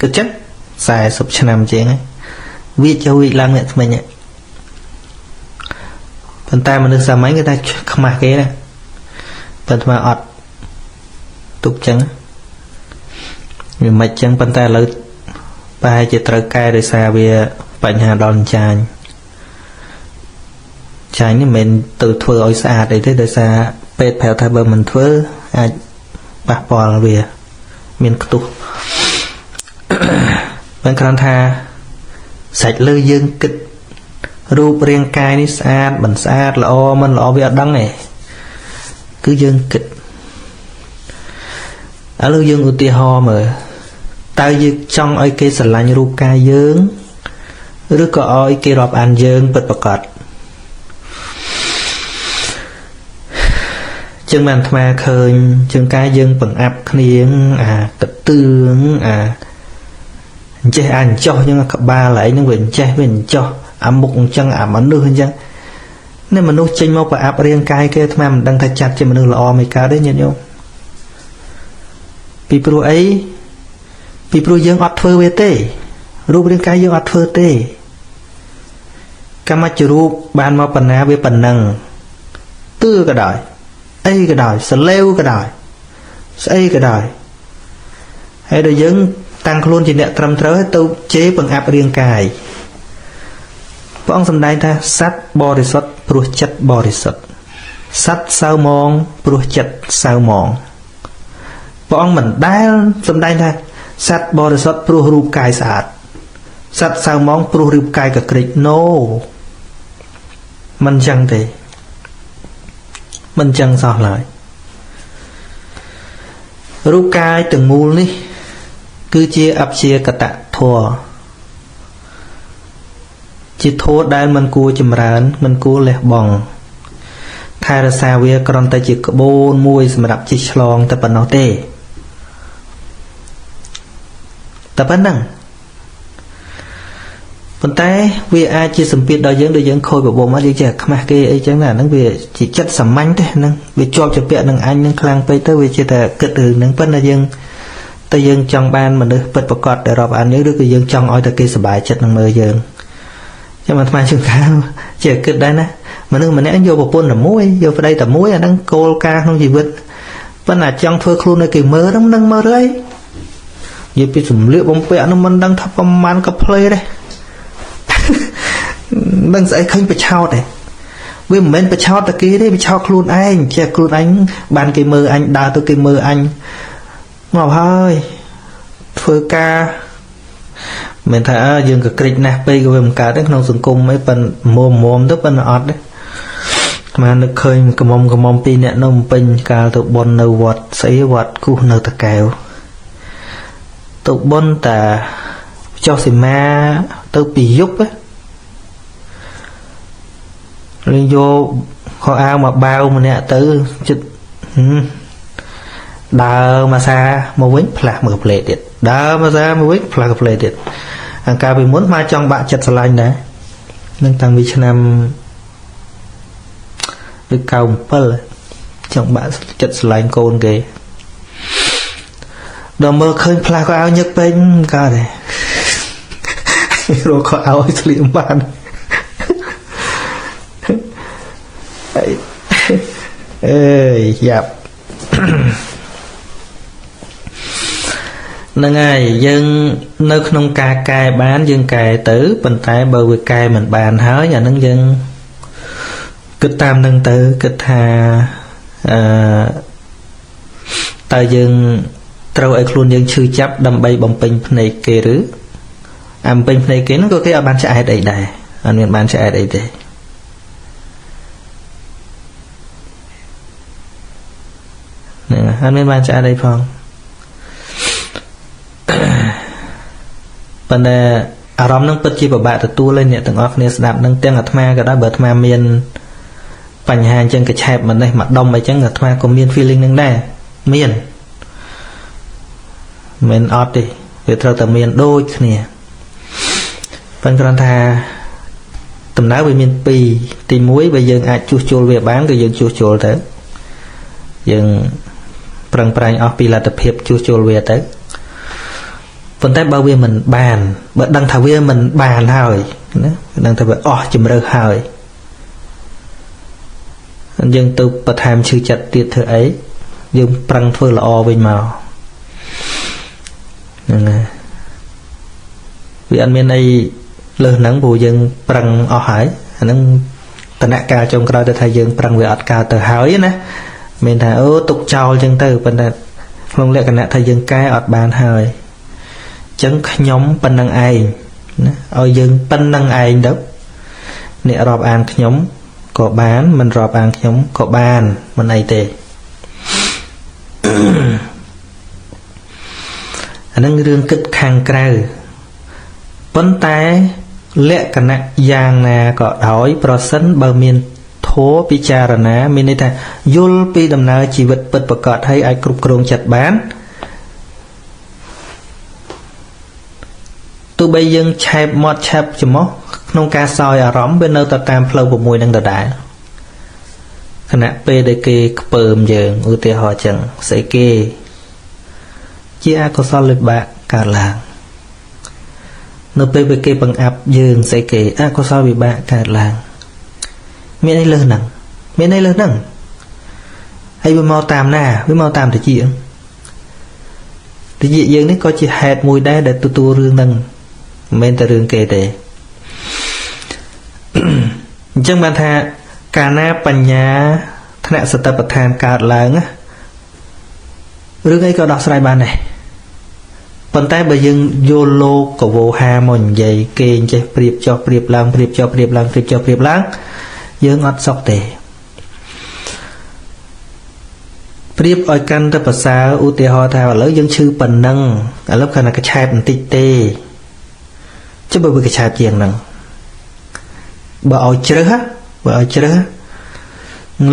B: គិតចិត្ត40ឆ្នាំជាងហើយវាចូលវិឡើងអ្នកថ្មិញប៉ុន្តែមនុស្សសម័យគេថាខ្មាស់គេណាប៉ុន្តែអត់ទុកចឹងវាមិនចឹងប៉ុន្តែឥឡូវប្រហែលជាត្រូវកែដោយសារវា បញ្ហាដល់ចាញ់នេះមិនទៅធ្វើឲ្យស្អាតអីទេដោយសារពេទ្យប្រាប់ថាបើមិនធ្វើអាចប៉ះពាល់វាមានខ្ទុះបានគ្រាន់ថាសាច់លើយើងគិតរូបរាងកាយនេះស្អាតមិនស្អាតល្អមិនល្អវាអត់ដឹងទេគឺយើងគិតឥឡូវយើងឧទាហរណ៍មើលតើយើងចង់ឲ្យគេស្រឡាញ់រូបកាយយើងឬក៏ឲ្យគេរាប់អានយើងពិតប្រាកដចឹងបានអាត្មាឃើញជាងកាយយើងបង្អាប់គ្នាអាកតឿងអាអញ្ចេះអញ្ចោះចឹងក្បាលឯងនឹងវាអញ្ចេះវាអញ្ចោះអាមុខអញ្ចឹងអាមនុស្សអញ្ចឹងនេះមនុស្សចេញមកប្រអាប់រាងកាយគេអាត្មាមិនដឹងថាចាត់ជាមនុស្សល្អមិនកើតទេញាតិញោមពីព្រោះអីពីព្រោះយើងអត់ធ្វើវាទេរូបរាងកាយយើងអត់ធ្វើទេកម្មច្ចរូបបានមកបណ្ណាវាប៉ុណ្ណឹងទឿក៏ដោយអីក៏ដោយសលេវក៏ដោយស្អីក៏ដោយហើយដល់យើងតាំងខ្លួនជាអ្នកត្រឹមត្រូវទៅជេរបង្អាប់រាងកាយព្រះអង្គសម្ដែងថាសត្វបរិសុទ្ធព្រោះចិត្តបរិសុទ្ធសត្វសៅមងព្រោះចិត្តសៅមងព្រះអង្គមិនដែលសម្ដែងថាសត្វបរិសុទ្ធព្រោះរូបកាយស្អាតសត្វសៅមងព្រោះរូបកាយកក្រិច no មិនចឹងទេមិនចឹងសោះឡើយរូបកាយទាំងមូលនេះគឺជាអព្យាកតធម៌ជាធម៌ដែលមិនគួរចម្រើនមិនគួរលះបង់ថែរក្សាវាគ្រាន់តែជាក្បូនមួយសម្រាប់ជិះឆ្លងតែប៉ុណ្ណោះទេតែប៉ុណ្ណឹងប៉ុន្តែវាអាចជាសម្ពាធដល់យើងដែលយើងខូចបបមអត់យើងចេះខ្មាស់គេអីចឹងណាហ្នឹងវាជាចិត្តសាមញ្ញទេហ្នឹងវាជាប់ជាពាក់នឹងអញហ្នឹងខ្លាំងពេកទៅវាជាតែគិតរឿងហ្នឹងប៉ុន្តែយើងចង់បានមនុស្សពិតប្រាកដដែលរាប់អានយើងឬក៏យើងចង់ឲ្យតែគេសប្បាយចិត្តនឹងមើលយើងចាំអាត្មាជឿថាជាគិតដែរណាមនុស្សម្នាក់យកប្រពន្ធតែមួយយកប្តីតែមួយអាហ្នឹងគោលការណ៍ក្នុងជីវិតប៉ុន្តែចង់ធ្វើខ្លួនឲ្យគេមើលហ្នឹងមើលរឿយនិយាយពីសម្លៀកបំពាក់ហ្នឹងមិនដឹងថាប្រមាណក៏ផ្លេទេមិនស្អីឃើញបិឆោតទេវាមិនមែនបិឆោតតែគេទេបិឆោតខ្លួនឯងចេះខ្លួនឯងបានគេមើលអញដើរទៅគេមើលអញមកហើយធ្វើការមិនថាយើងក៏ក្រិចណាស់ពេកក៏វាមិនកើតទេក្នុងសង្គមអីប៉ុនមុំទៅប៉ុន្តែអត់ទេអានឹកឃើញកំមុំពីរអ្នកនៅពេញកាលទៅបន់នៅវត្តស្អីវត្តគូសនៅតាកែវទៅបន់តាចុះសីមាទៅពីយប់លេងយកខោអាវមកបាវម្នាក់ទៅចិត្តដើរមកសាមកវិញផ្លាស់មើលផ្លេតទៀតដើរមកសាមកវិញផ្លាស់ផ្លេតទៀតអង្ការពីមុនមកចង់បាក់ចិត្តស្រឡាញ់ដែរនឹងតាំងពីឆ្នាំ97ចង់បាក់ចិត្តស្រឡាញ់កូនគេដល់មើលឃើញផ្លាស់ខោអាវញឹកពេកកើតទេរកខោអាវឲ្យស្លៀកបានអេយ៉ាប់ហ្នឹងហើយយើងនៅក្នុងការកែបានយើងកែទៅប៉ុន្តែបើវាកែមិនបានហើយអាហ្នឹងយើងគិតតាមនឹងទៅគិតថាតើយើងត្រូវឲ្យខ្លួនយើងឈឺចាប់ដើម្បីបំពេញភ្នែកគេឬបំពេញភ្នែកគេហ្នឹងក៏គេអត់បានឆ្អែតអីដែរអត់មានបានឆ្អែតអីទេហ្នឹងអត់មានបានឆ្អែតអីផងប៉ុន្តែអារម្មណ៍នឹងពិតជាពិបាកទទួលហើយអ្នកទាំងអស់គ្នាស្ដាប់នឹងទាំងអាត្មាក៏ដោយបើអាត្មាមានបញ្ហាអញ្ចឹងកឆែបមិននេះមកដុំអីចឹងអាត្មាក៏មាន feeling នឹងដែរមានមិនអត់ទេវាត្រូវតែមានដូចគ្នាប៉ុន្តែគ្រាន់ថាដំណើរវាមាន2ទី1បើយើងអាចជួសជុលវាបានក៏យើងជួសជុលទៅយើងប្រឹងប្រែងអស់ពីលទ្ធភាពជួសជុលវាទៅប៉ុន្តែបើវាមិនបានបើដឹងថាវាមិនបានហើយណាដឹងថាវាអស់ជំរឿសហើយយើងទៅបន្ថែមឈឺចិត្តទៀតធ្វើអីយើងប្រឹងធ្វើល្អវិញមកហ្នឹងហើយវាអត់មានអី លើសហ្នឹងព្រោះយើងប្រឹងអស់ហើយអាហ្នឹងតនកាលចុងក្រោយទៅថាយើងប្រឹងវាអត់កើតទៅហើយណាមានថាអូទុកចោលចឹងទៅប៉ុន្តែក្នុងលក្ខណៈថាយើងកែអត់បានហើយអញ្ចឹងខ្ញុំប៉ុណ្្នឹងឯងណាឲ្យយើងប៉ុណ្្នឹងឯងទៅអ្នករាប់អានខ្ញុំក៏បានមិនរាប់អានខ្ញុំក៏បានមិនអីទេអានឹងរឿងគិតខាងក្រៅប៉ុន្តែលក្ខណៈយ៉ាងណាក៏ដោយប្រសិនបើមានធម៌ពិចារណាមានន័យថាយល់ពីដំណើរជីវិតពិតប្រាកដហើយអាចគ្រប់គ្រងចិត្តបានទោះបីយើងឆែបមាត់ឆែបច្រមុះក្នុងការសោយអារម្មណ៍វានៅតែតាមផ្លូវ6នឹងដដែលខណៈពេលដែលគេខ្ពើមយើងឧទាហរណ៍ចឹងស្អីគេជាអកុសលវិបាកកើតឡើងនៅពេលពេលគេបង្អាប់យើងស្អីគេអកុសលវិបាកកើតឡើងមានអីលើសហ្នឹងមានអីលើសហ្នឹងហើយវាមកតាមណាវាមកតាមតិចយើងនេះក៏ជាហេតុមួយដែរដែលទទួលរឿងហ្នឹងមិនមែនតែរឿងគេទេអញ្ចឹងបានថាកាលណាបញ្ញាថ្នាក់សតិប្បដ្ឋានកើតឡើងរឿងអីក៏ដោះស្រាយបានដែរប៉ុន្តែបើយើងយកលោកកវោហាមកនិយាយគេអញ្ចេះព្រៀបចុះព្រៀបឡើងព្រៀបចុះព្រៀបឡើងព្រៀបចុះព្រៀបឡើងយើងអត់សុខទេព្រៀបឲ្យកាន់តែប្រសើរឧទាហរណ៍ថាឥឡូវយើងឈឺប៉ុណ្ណឹងឥឡូវគាត់ថាកឆែបបន្តិចទេចុះបើវាកឆែបជាងហ្នឹងបើឲ្យជ្រើសឥ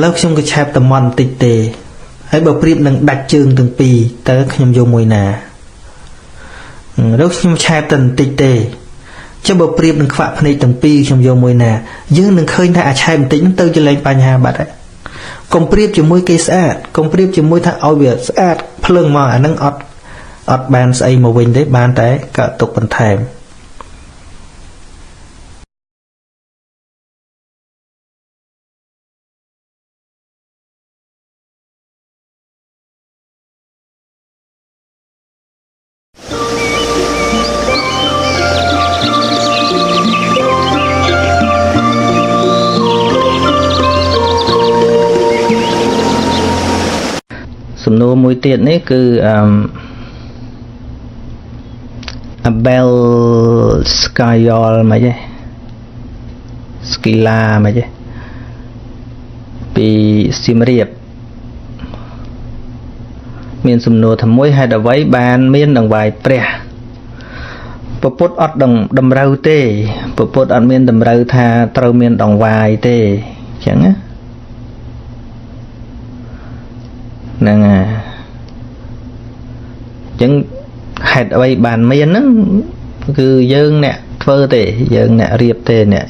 B: ឡូវខ្ញុំកឆែបតែមាត់បន្តិចទេហើយបើព្រៀបនឹងដាច់ជើងទាំងពីរតើខ្ញុំយកមួយណាឥឡូវខ្ញុំឆែបតែបន្តិចទេចុះបើព្រៀបនឹងខ្វាក់ភ្នែកទាំងពីរខ្ញុំយកមួយណាយើងនឹងឃើញថាអាចឆែបបន្តិចហ្នឹងទៅជាលែងបញ្ហាបាត់ហើយកុំព្រៀបជាមួយគេស្អាតកុំព្រៀបជាមួយថាឲ្យវាស្អាតភ្លើងមកអាហ្នឹងអត់បានស្អីមកវិញទេបានតែកើតទុកបន្ថែមសំណួរមួយទៀតនេះគឺAbel Skyol មកទេ Skila មកទេពីសៀមរាបមានសំណួរថាមួយហេតុអ្វីបានមានដង្វាយព្រះពពុទ្ធអត់តម្រូវទេពពុទ្ធអត់មានតម្រូវថាត្រូវមានដង្វាយទេអញ្ចឹងណាហ្នឹងហើយអញ្ចឹងហេតុអ្វីបានមានហ្នឹងគឺយើងអ្នកធ្វើទេយើងអ្នករៀបទេអ្នក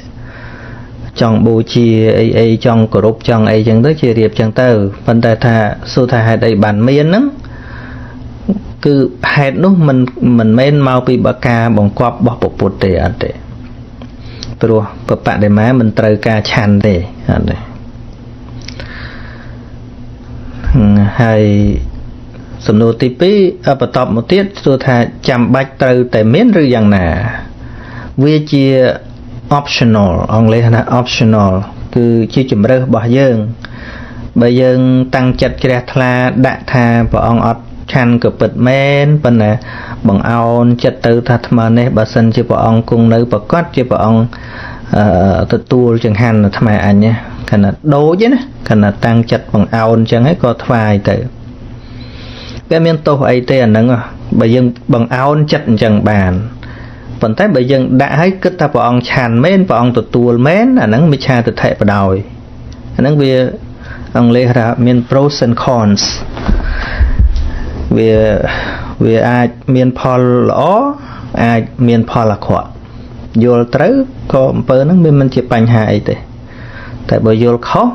B: ចង់បូជាអីចង់គោរពចង់អីចឹងទៅជារៀបចឹងទៅប៉ុន្តែថាសួរថាហេតុអីបានមានហ្នឹងគឺហេតុនោះមិនមែនមកពីបកាបង្គាប់របស់ពុទ្ធទេអត់ទេព្រោះបបដិមាមិនត្រូវការឆាន់ទេអត់ទេហើយសំណួរទី2បន្តមកទៀតសួរថាចាំបាច់ត្រូវតែមានឬយ៉ាងណាវាជា optional អង់គ្លេសថា optional គឺជាជំរើសរបស់យើងបើយើងតាំងចិត្តជ្រះថ្លាដាក់ថាព្រះអង្គអត់ឆាន់ក៏ពិតមែនប៉ុន្តែបង្អោនចិត្តទៅថាអាត្មានេះបើសិនជាព្រះអង្គគង់នៅប្រកាសជាព្រះអង្គទទួលចង្ហាន់អាត្មាអញគណៈដូចណាគណៈតាំងចិត្តបង្អោនអញ្ចឹងហើយក៏ថ្វាយទៅវាមានទោសអីទេអាហ្នឹងបើយើងបង្អោនចិត្តអញ្ចឹងបានប៉ុន្តែបើយើងដាក់ឲ្យគិតថាព្រះអង្គឆាន់មែនព្រះអង្គទទួលមែនអាហ្នឹងមិច្ឆាទិដ្ឋិបដោយអាហ្នឹងវាអង់គ្លេសថាមាន pros and cons វាអាចមានផលល្អអាចមានផលអាក្រក់យល់ត្រូវក៏អំពើហ្នឹងវាមិនជាបញ្ហាអីទេតែបើយល់ខុស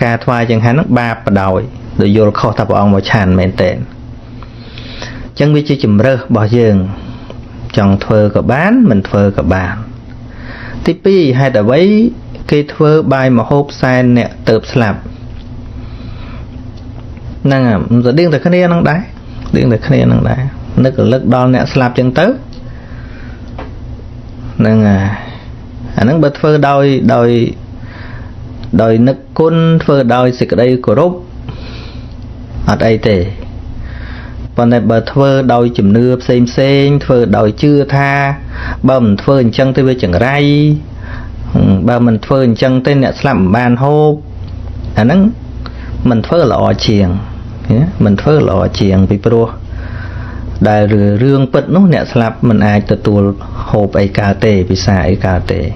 B: ការថ្វាយចង្ហាន់ហ្នឹងបាបបដោយដោយយល់ខុសថាព្រះអង្គមកឆាន់មែនតើអញ្ចឹងវាជាជំរើសរបស់យើងចង់ធ្វើក៏បានមិនធ្វើក៏បានទី2ហេតុអ្វីគេធ្វើបាយមហូបសែនអ្នកទៅស្លាប់ហ្នឹងមិនស្តៀងតែគ្នាហ្នឹងដែរនឹករលឹកដល់អ្នកស្លាប់ចឹងទៅ nâng nâng bật phơ đòi nực côn phơ đòi xịt đây của rốt ở đây tề còn này bật phơ đòi chùm nưa xem phơ đòi chưa tha ba mình phơ chân tới với chẳng ray ba mình phơ chân tới nè làm bàn hô nâng mình phơ lọ chiềng mình phơ lọ chiềng bị pro đại rương bật nó nè slap mình ai từ tua hộp ai cà tê bị xài ai cà tê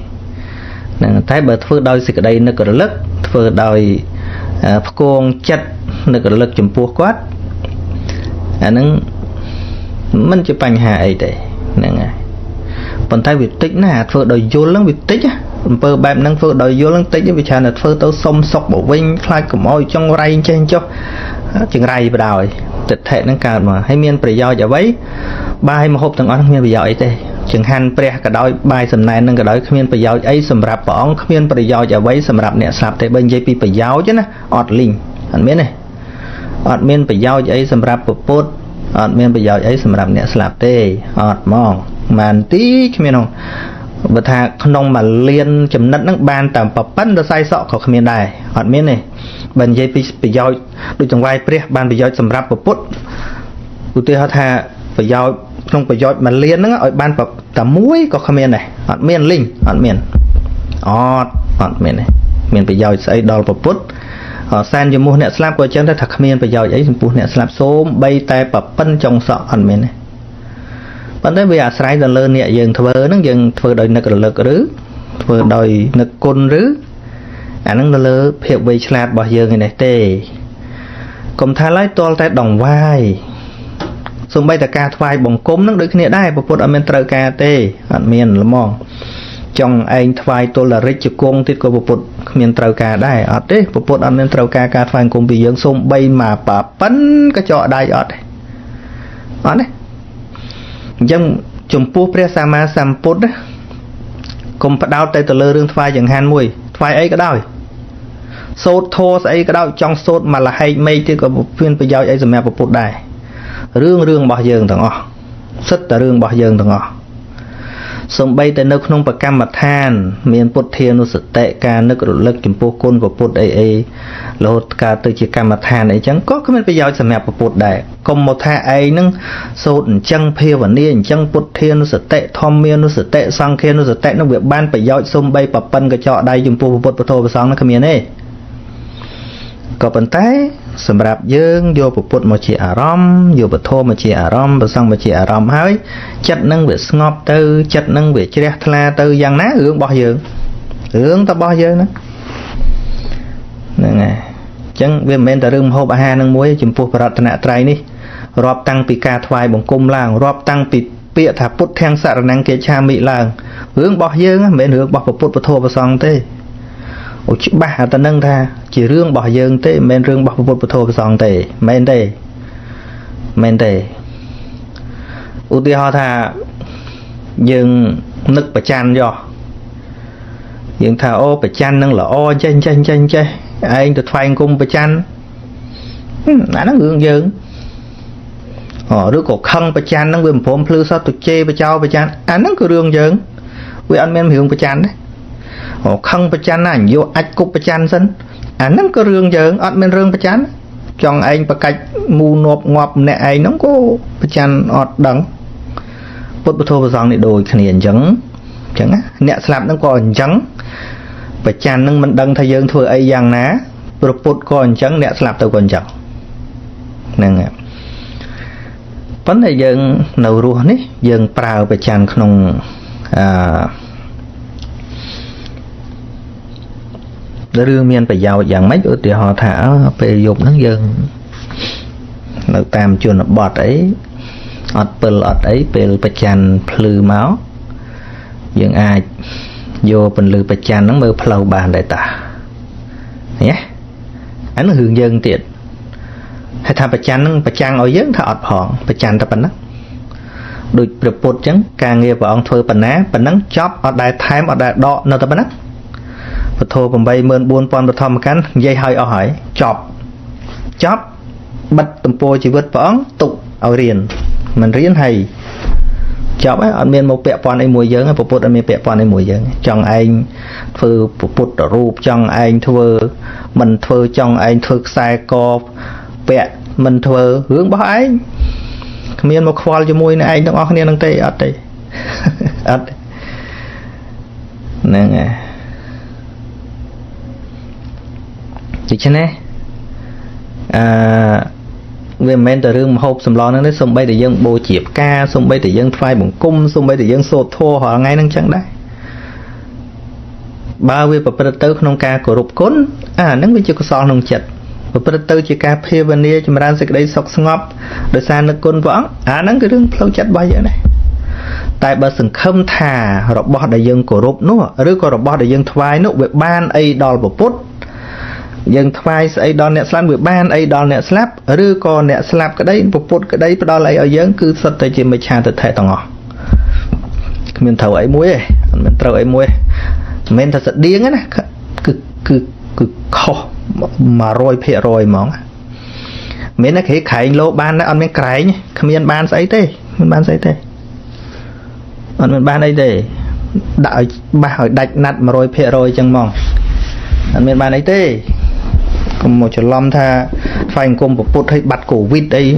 B: nè thái bờ phơi đôi xịt đây nó có lực phơi đôi con chặt nó có lực chùm pua quát nâng mình chỉ bành hạ ấy đấy nè còn thái việt tích nè phơi đôi vô lắm việt tích á phơi bẹp nâng phơi đôi vô lắm tích vì cha là phơi tao xông sọc bộ vinh khai cầm oi trong ray trên cho chừng ray vào đòi tịch thể năng cao mà hay miên bây giờ giờ vậy bài mà hộp từng ăn miên bây giờ ấy thế chừng han pre cả đôi bài sầm này nâng cả đôi miên bây giờ ấy sầm rạp bỏng miên bây giờ giờ vậy sầm rạp nè sạp thế bên dây pi bây giờ chứ nè ọt linh anh biết này ọt miên bây giờ ấy sầm rạp bột bột ọt miên bây giờ ấy sầm rạp nè sạp thế ọt mong màn tí miên không bữa thà không mà liên chấm nứt nước ban tầm bập bắn ra sai sọ của miên đài ọt miên này bên dây pi bây giờ đôi trong vai pre ban bây giờ sầm rạp bột bột ưu tiên họ thà bây giờ không bây giờ mà liên nó ở ban bập tầm muối có miên này ọt miên linh ọt miên này miên bây giờ sẽ đo bột bột họ san cho mua nẹt slap của chân ta thật miên bây giờ ấy mua nẹt slap số bay tay bập bắn trong sọ ọt miên này vấn đề bây giờ sai dần lên nhẹ dần thưa nó dần thưa đòi nực lực rứ thưa đòi nực côn rứ nó lơ hiệu bị slap bao giờ người này tê cùng thay lấy to tay đồng vai xong bây giờ ca vai bồng cốm nó được cái này đây bộ phận ở bên trời ca tê anh miền là mong trong anh vai tôi là rich cung thì có bộ phận miền trời ca đây ở đấy bộ phận ở bên trời ca vai cùng bị dưỡng xong bay mà bà bắn cái trọ đây ở đấy dân chủng phu pre sama samput đấy cùng bắt đầu tay từ lơ rương vai chẳng han mùi vai ấy cái đôi sốt thô ấy cái đôi trong sốt mà là hay mây thì có một phiên bây giờ ấy rồi mẹ bộ phận đây rương bỏ dường thằng ọ rất là rương bỏ dường thằng ọ xong bay tới nơi không bậc cam mặt than miền bột thiên nó sự tệ ca nước lực kiểm pô côn của bột ấy lột ca từ chỉ cam mặt than ấy chẳng có cái bây giờ sẽ mẹp của bột đại còn một tha ấy nó sốt chân phê và niên chân bột thiên nó sự tệ thom miên nó sự tệ sang kia nó sự tệ nó việc ban bây giờ xong bay bập bân cái chọ đây dùng pô bột thô và sang nó cái miền ấy có vấn tayสำหรับយើងយកពុទ្ធមកជាអារម្មណ៍យកពធមកជាអារម្មណ៍ប្រសងមកជាអារម្មណ៍ហើយចិត្តនឹងវាស្ងប់ទៅចិត្តនឹងវាជ្រះថ្លាទៅយ៉ាងណារឿងរបស់យើងរឿងតរបស់យើងហ្នឹងហើយអញ្ចឹងវាមិនមែនតែរឿងម្ហូបអាហារនឹងមួយចំពោះបរតនត្រ័យនេះរាប់តាំងពីការថ្វាយបង្គំឡើងរាប់តាំងពីពាក្យថាពុទ្ធទាំងសរណង្គកិច្ឆាមិឡើងរឿងរបស់យើងមិនមែនរឿងរបស់ពុទ្ធពធប្រសងទេអូច្បាស់តែនឹងថាជារឿងរបស់យើងទេមិនមែនរឿងរបស់ពុទ្ធពធប្រសងទេមែនទេឧទាហរណ៍ថាយើងនឹកប្រច័នយោយើងថាអូប្រច័ននឹងល្អចេះឯងទៅថ្វាយគុំប្រច័នអាហ្នឹងរឿងយើងឬក៏ខឹងប្រច័នហ្នឹងវាមិនព្រមភ្លឺសតទៅជេរបចោប្រច័នអាហ្នឹងគឺរឿងយើងវាអត់មានរឿងប្រច័នទេខឹងប្រច័នណាយកអាចគប់ប្រច័នសិនអាហ្នឹងក៏រឿងយើងអត់មានរឿងប្រច័នចង់ឯងប្រកាច់មូនប់ងាប់ម្នាក់ឯងហ្នឹងក៏ប្រច័នអត់ដឹងពុទ្ធពធប្រសងនេះដូចគ្នាអញ្ចឹងណាអ្នកស្លាប់ហ្នឹងក៏អញ្ចឹងប្រច័នហ្នឹងមិនដឹងថាយើងធ្វើអីយ៉ាងណាប្រពុតក៏អញ្ចឹងអ្នកស្លាប់ទៅក៏អញ្ចឹងហ្នឹងហើយប៉ុន្តែយើងនៅរស់នេះយើងប្រើប្រច័នក្នុងរឿងមានប្រយោជន៍យ៉ាងម៉េចឧទាហរណ៍ថាពេលយប់ហ្នឹងយើងនៅតាមជនបទអីអត់ពិលអត់អីពេលប្រច័នភ្លឺមកយើងអាចយកពន្លឺប្រច័នហ្នឹងមើលផ្លូវបានដែរតាញ៉េអានោះរឿងយើងទៀតហើយថាប្រច័នហ្នឹងប្រចាំងឲ្យយើងថាអត់ផងប្រច័នតែប៉ុណ្ណឹងដូចព្រះពុទ្ធអញ្ចឹងការងារព្រះអង្គធ្វើប៉ុណ្ណាប៉ុណ្ណឹងចប់អត់ដែលថែមអត់ដែលដកនៅតែប៉ុណ្ណឹងពធ84000បឋមកាន់និយាយឲ្យអស់ហើយចប់បិទទំព័រជីវិតព្រះអង្គទុកឲ្យរៀនមិនរៀនហើយ chọc ấy anh miền một bẹ pon ấy mùi dướng phụ bút anh miền bẹ pon ấy mùi dướng trong anh phư phụ bút rụp trong anh thưa mình thưa trong anh thưa sai co bẹ mình thưa hướng bỏ anh miền một khoa cho mùi này anhต้องออกเนี่ยตั้งแต่อัดđâyอัดนั่นไงchị chứ nè về men từ rừng hộp sầm lon nó xung bay để dân bồ chiệp ca xung bay để dân phai bụng cung xung bay để dân sột thô họ ngay năng chẳng đấy ba về bậc tư không ca của rụp cốn nắng với chưa có son nông chật bậc tư chỉ ca phê bên đây chúng ta sẽ đây sọc ngọc để sang nước côn võng nắng cái rừng lâu chật bao giờ này tại bờ sừng khâm thả rọp bọt để dân của rụp nữa rồi có rọp bọt để dân thoái nữa về ban ấy đòn bộ put dân thay ấy đòn nẹt slap người ban ấy đòn nẹt slap rư còn nẹt slap cái đấy một phút cái đấy đòn lại ở dân cứ sật tới chỉ mới tràn từ thể tầng ngõ mình thầu ấy muối mình thầu ấy muối mình thật sự điên á nè cứ khó mà rồi phê rồi món mình nó khi khải lô ban nó ăn miếng cái nhỉ mình ban sấy thế mình ban sấy thế mình ban đây để đợi ba hỏi đạch nặt mà rồi phê rồi chẳng mong mình ban ấy thế một chỗ lom tha phanh cùng một phút hay bắt cổ vịt ấy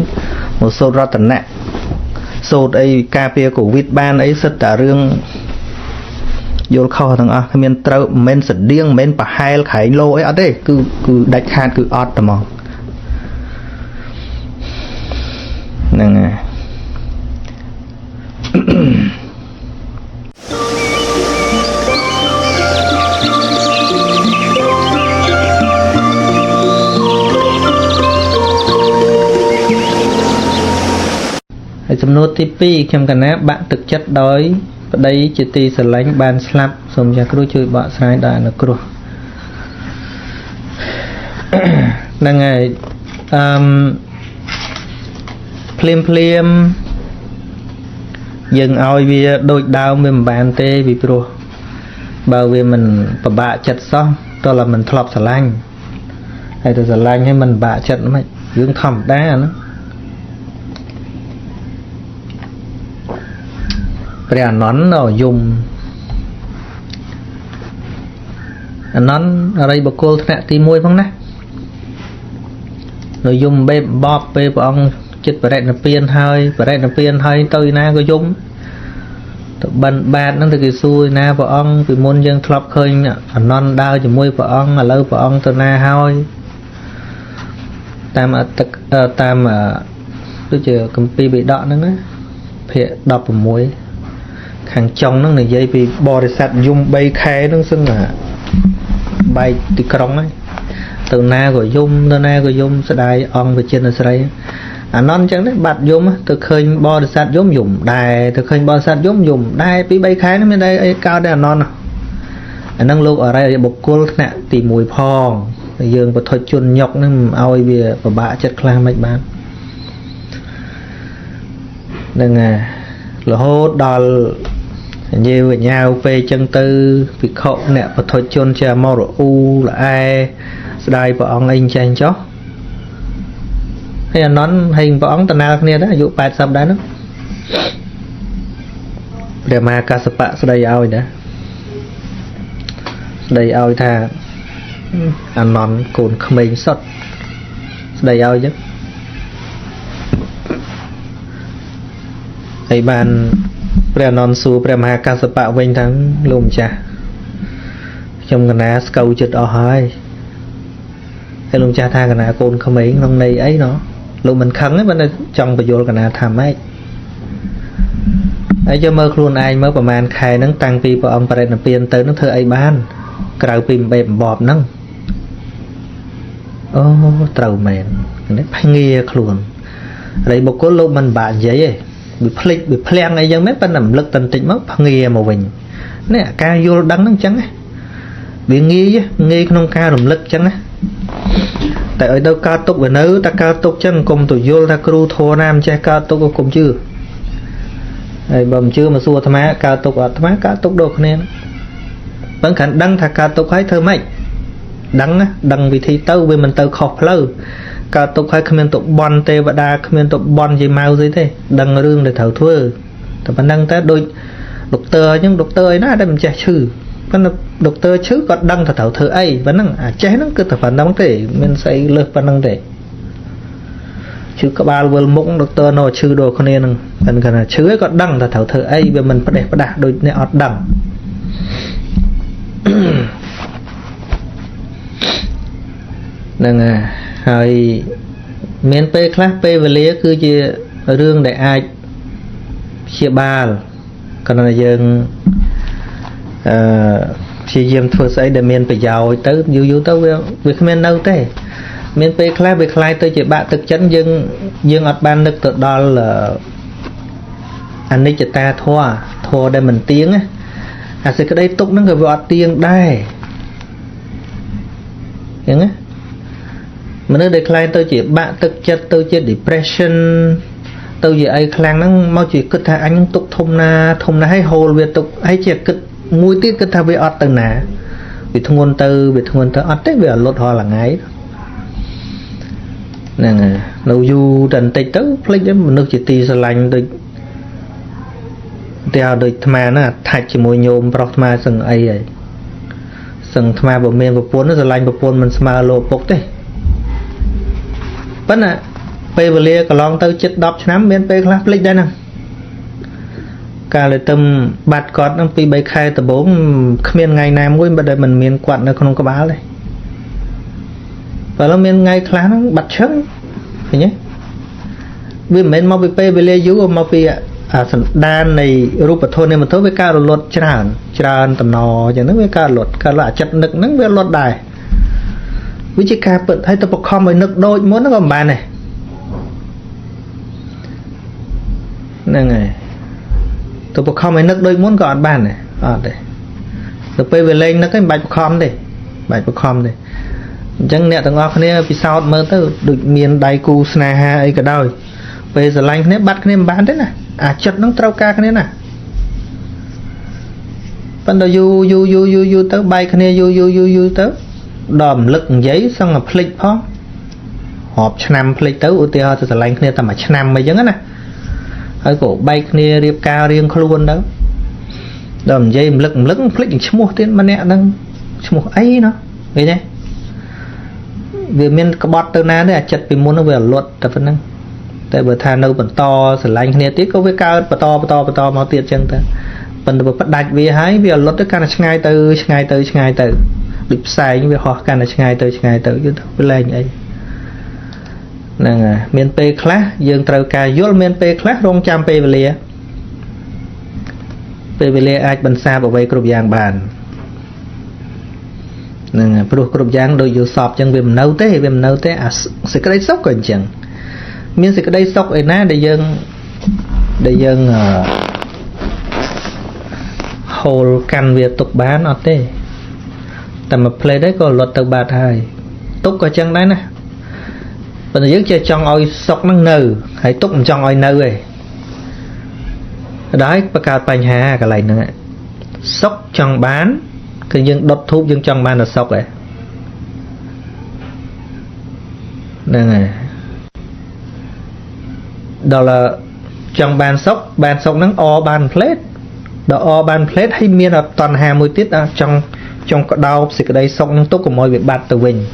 B: một số ra tận nè số đây cà phê cổ vịt ban ấy rất là riêng vô kho thằng miền trâu men sệt điên men bà hai khải lô ấy ở đây cứ đạch hạt cứ ọt tầm mong nèចំនួនទី2ខ្ញុំកណាបាក់ទឹកចិត្តដោយប្តីជាទីស្រឡាញ់បានស្លាប់សូមចាគ្រូជួយបកស្រាយដល់អនុគ្រោះហ្នឹងហើយភ្លាមយើងឲ្យវាដូចដើមវាមិនបានទេពីព្រោះបើវាមិនពិបាកចិត្តសោះតើឡើមិនធ្លាប់ស្រឡាញ់ហើយទៅស្រឡាញ់ហើយមិនពិបាកចិត្តមិនរឿងធម្មតាណាព្រះអានន្ទយំអានន្ទអរិយបុគ្គលថ្នាក់ទី1ផងណានៅយំបេបបពេលព្រះអង្គចិត្តបរិនិព្វានហើយទៅណាក៏យំទៅបិណ្ឌបាតហ្នឹងទៅគេសួរណាព្រះអង្គពីមុនយើងធ្លាប់ឃើញអានន្ទដើរជាមួយព្រះអង្គឥឡូវព្រះអង្គទៅណាហើយតាមដូចជាគម្ពីរបិដកហ្នឹងណាភាគ16ខាងចុងហ្នឹងនិយាយពីបរិស័ទយំ3ខែហ្នឹងសឹងបែកទីក្រុងហើយទៅណាក៏យំស្ដាយអង្គវិចិត្រស្រីអានន្ទអញ្ចឹងដែរបាត់យំទៅឃើញបរិស័ទយំដែរទៅឃើញបរិស័ទយំដែរពី3ខែហ្នឹងមានអីកើតដែរអានន្ទអាហ្នឹងលោកអរិយបុគ្គលថ្នាក់ទី1ផងយើងបធុជនញុកហ្នឹងឲ្យវាពិបាកចិត្តខ្លះមិនបានហ្នឹងរហូតដល់ញៀវញ៉ាវពេលចឹងទៅភិក្ខុអ្នកបធុជនជាមរអ៊ូល្អែស្ដាយព្រះអង្គអីចេះចុះហើយអានន្ទហើយព្រះអង្គតំណាលគ្នាដែរអាយុ80ដែរហ្នឹងព្រះមហាកស្សបៈស្ដីឲ្យណាស្ដីឲ្យថាអានន្ទកូនក្មេងសុទ្ធស្ដីឲ្យចឹងហើយបានព្រះអានន្ទសួរព្រះមហាកស្សបៈវិញថាលោកម្ចាស់ខ្ញុំកណាស្កូវចិត្តអស់ហើយលោកម្ចាស់ថាកណាកូនក្មេងក្នុងន័យអីណោះលោកមិនខឹងទេបើចង់បញ្យល់កណាថាម៉េចហើយយកមើលខ្លួនឯងមើលប្រហែលខែហ្នឹងតាំងពីព្រះអង្គបរិនិព្វានទៅហ្នឹងធ្វើអីបានក្រៅពីបេបបបហ្នឹងអូត្រូវមែននេះភ្ងាខ្លួនហើយបុគ្គលលោកមិនបាក់និយាយទេវាភ្លេចវាភ្លាំងអីចឹងមែនប៉ុន្តែរំលឹកតន្តិចមកភ្ងាមកវិញនេះការយល់ដឹងហ្នឹងចឹងណាវាងាយក្នុងការរំលឹកចឹងណាតែឲ្យទៅកើតទុកវានៅតែកើតទុកចឹងកុំទៅយល់ថាគ្រូធរណាមិនចេះកើតទុកក៏កុំជឿហើយបើមិនជឿមកសួរអាត្មាកើតទុកអាត្មាកើតទុកដូចគ្នាប៉ុន្តែដឹងថាកើតទុកហើយធ្វើម៉េចដឹងវិធីទៅវាមិនទៅខុសផ្លូវកើតទុកហើយគ្មានទៅបន់ទេវតាគ្មានទៅបន់យាយម៉ៅស្អីទេដឹងរឿងដែលត្រូវធ្វើ แต่มันนั่งแต่โดยด็อกเตอร์nhưngด็อกเตอร์น่าได้มันใจชื่อเพราะด็อกเตอร์ชื่อก็ดังแถวเธอไอ้วันนั้นใจนั่งคือแต่ฝันนั่งเตะมันใส่เลิกฝันนั่งเตะชื่อกบาลเวลมุกด็อกเตอร์นอชื่อโดคนนี้นึงเป็นขนาดชื่อก็ดังแต่แถวเธอไอ้เวมันประเดประดาโดยในออดดังนั่นไงไอ้เมนเปคลาเปเวลีคือจะเรื่องได้อาเชียบาลขณะยังเชียมทัวร์ใส่เดเมนไปยาวเต้อยู่เต้เวกเมนเน่าเต้เมนเปคลาเปคลายเต้จะบะตึกจันยังอัดบานนึกตัวดอลอันนี้จะตาทัวได้เหมือนเตียงอาจจะก็ได้ตุกนั่งกับวัดเตียงได้อย่างงี้มันได้คลายตัวจีบะตึกจัดตัวจี depression ตัวจีไอ้คลางนั่งmau chỉ cứ thà anh tục thùng na hay hồ về tục hay chỉ cứ mũi tiết cứ thà về ọt từng nà vì thùng ngôn từ ọt tới về lột hoa là ngay nè lâu du trần tây tới lấy cho nước chỉ tì sờ lạnh được theo được mà nó thạch chỉ mùi nhôm bọc mà sừng ai sừng mà bộ miền bộ nó sờ lạnh bộ pôn mình mà lộ bốc đấy bất nè bây giờ lia cả lon tới chết đọp nắm bên pe class lịch đây nè cả lời tâm bạt cọt nó bị bay khai từ bốn miền ngày nào mỗi bây giờ mình miền quạt nó không có báo đây và nó miền ngày class nó bật chấn phải nhé vì mình mau bị pe về lia dú mau bị đan này rùa thôn này mà thôi với cao lột tràn tầm nò cho nó với cao lột cao là chặt nực nó với lột đài với chiếc ca bật hay tập com với nực đôi muốn nó còn bàn này nè này tập com với nực đôi muốn gọn bàn này đây tập về lên nó cái bài com đây chẳng nè thằng ngọc này vì sao mơ tới được miền đại cu sna ha ấy cả đôi bây giờ lanh này bắt cái này bán thế nè chật nó trâu ca cái này nè ban đầu du tới bay cái này du tới đòm lực giấy xong rồi click phó họp năm click tới ưu tiên thì lanh cái này tầm 5 mấy giống á nè ở cổ bay cái này riêng cao riêng luôn đó đòm giấy lực click mua tiền mà nè đang mua ấy nó vậy nhé vì mình có bot từ na đấy chật vì muốn nó về luật tập phân năng tại bữa thà nâu bẩn to sờ lanh này tiếc có với cao bẩn to máu tiệt chân ta bẩn được bắt đạch vì hái vì luật tất cả là ngay từ được xài như việc họ cả là ngay từ chứ với lên ấy nè miền p class dương trâu cà vô miền p class rong trăm p về lia ai bận xa bảo vệ cột giang bàn nè cột giang đôi dù sọp chân viêm nâu thế sẽ cái đấy sốc còn chẳng miền sẽ cái đây sốc ấy ná để dân hồ căn việc tục bán ở thế tầm mà play đấy có luật từ bạt hai tục có chân đấy nè bây giờ chơi trong oi sốc năng nừ hãy tục trong oi nừ rồi đấy bà cao bánh hà cái này nữa sốc trong bán cứ dân đột thuốc dân trong bán là sốc đấy nè đó là trong bàn sốc nắng o bàn plate đó o bàn plate hay miên là toàn hà mùi tiết trong có đau thì cái đây sốc nắng tốt của mọi việc bạt từ vinh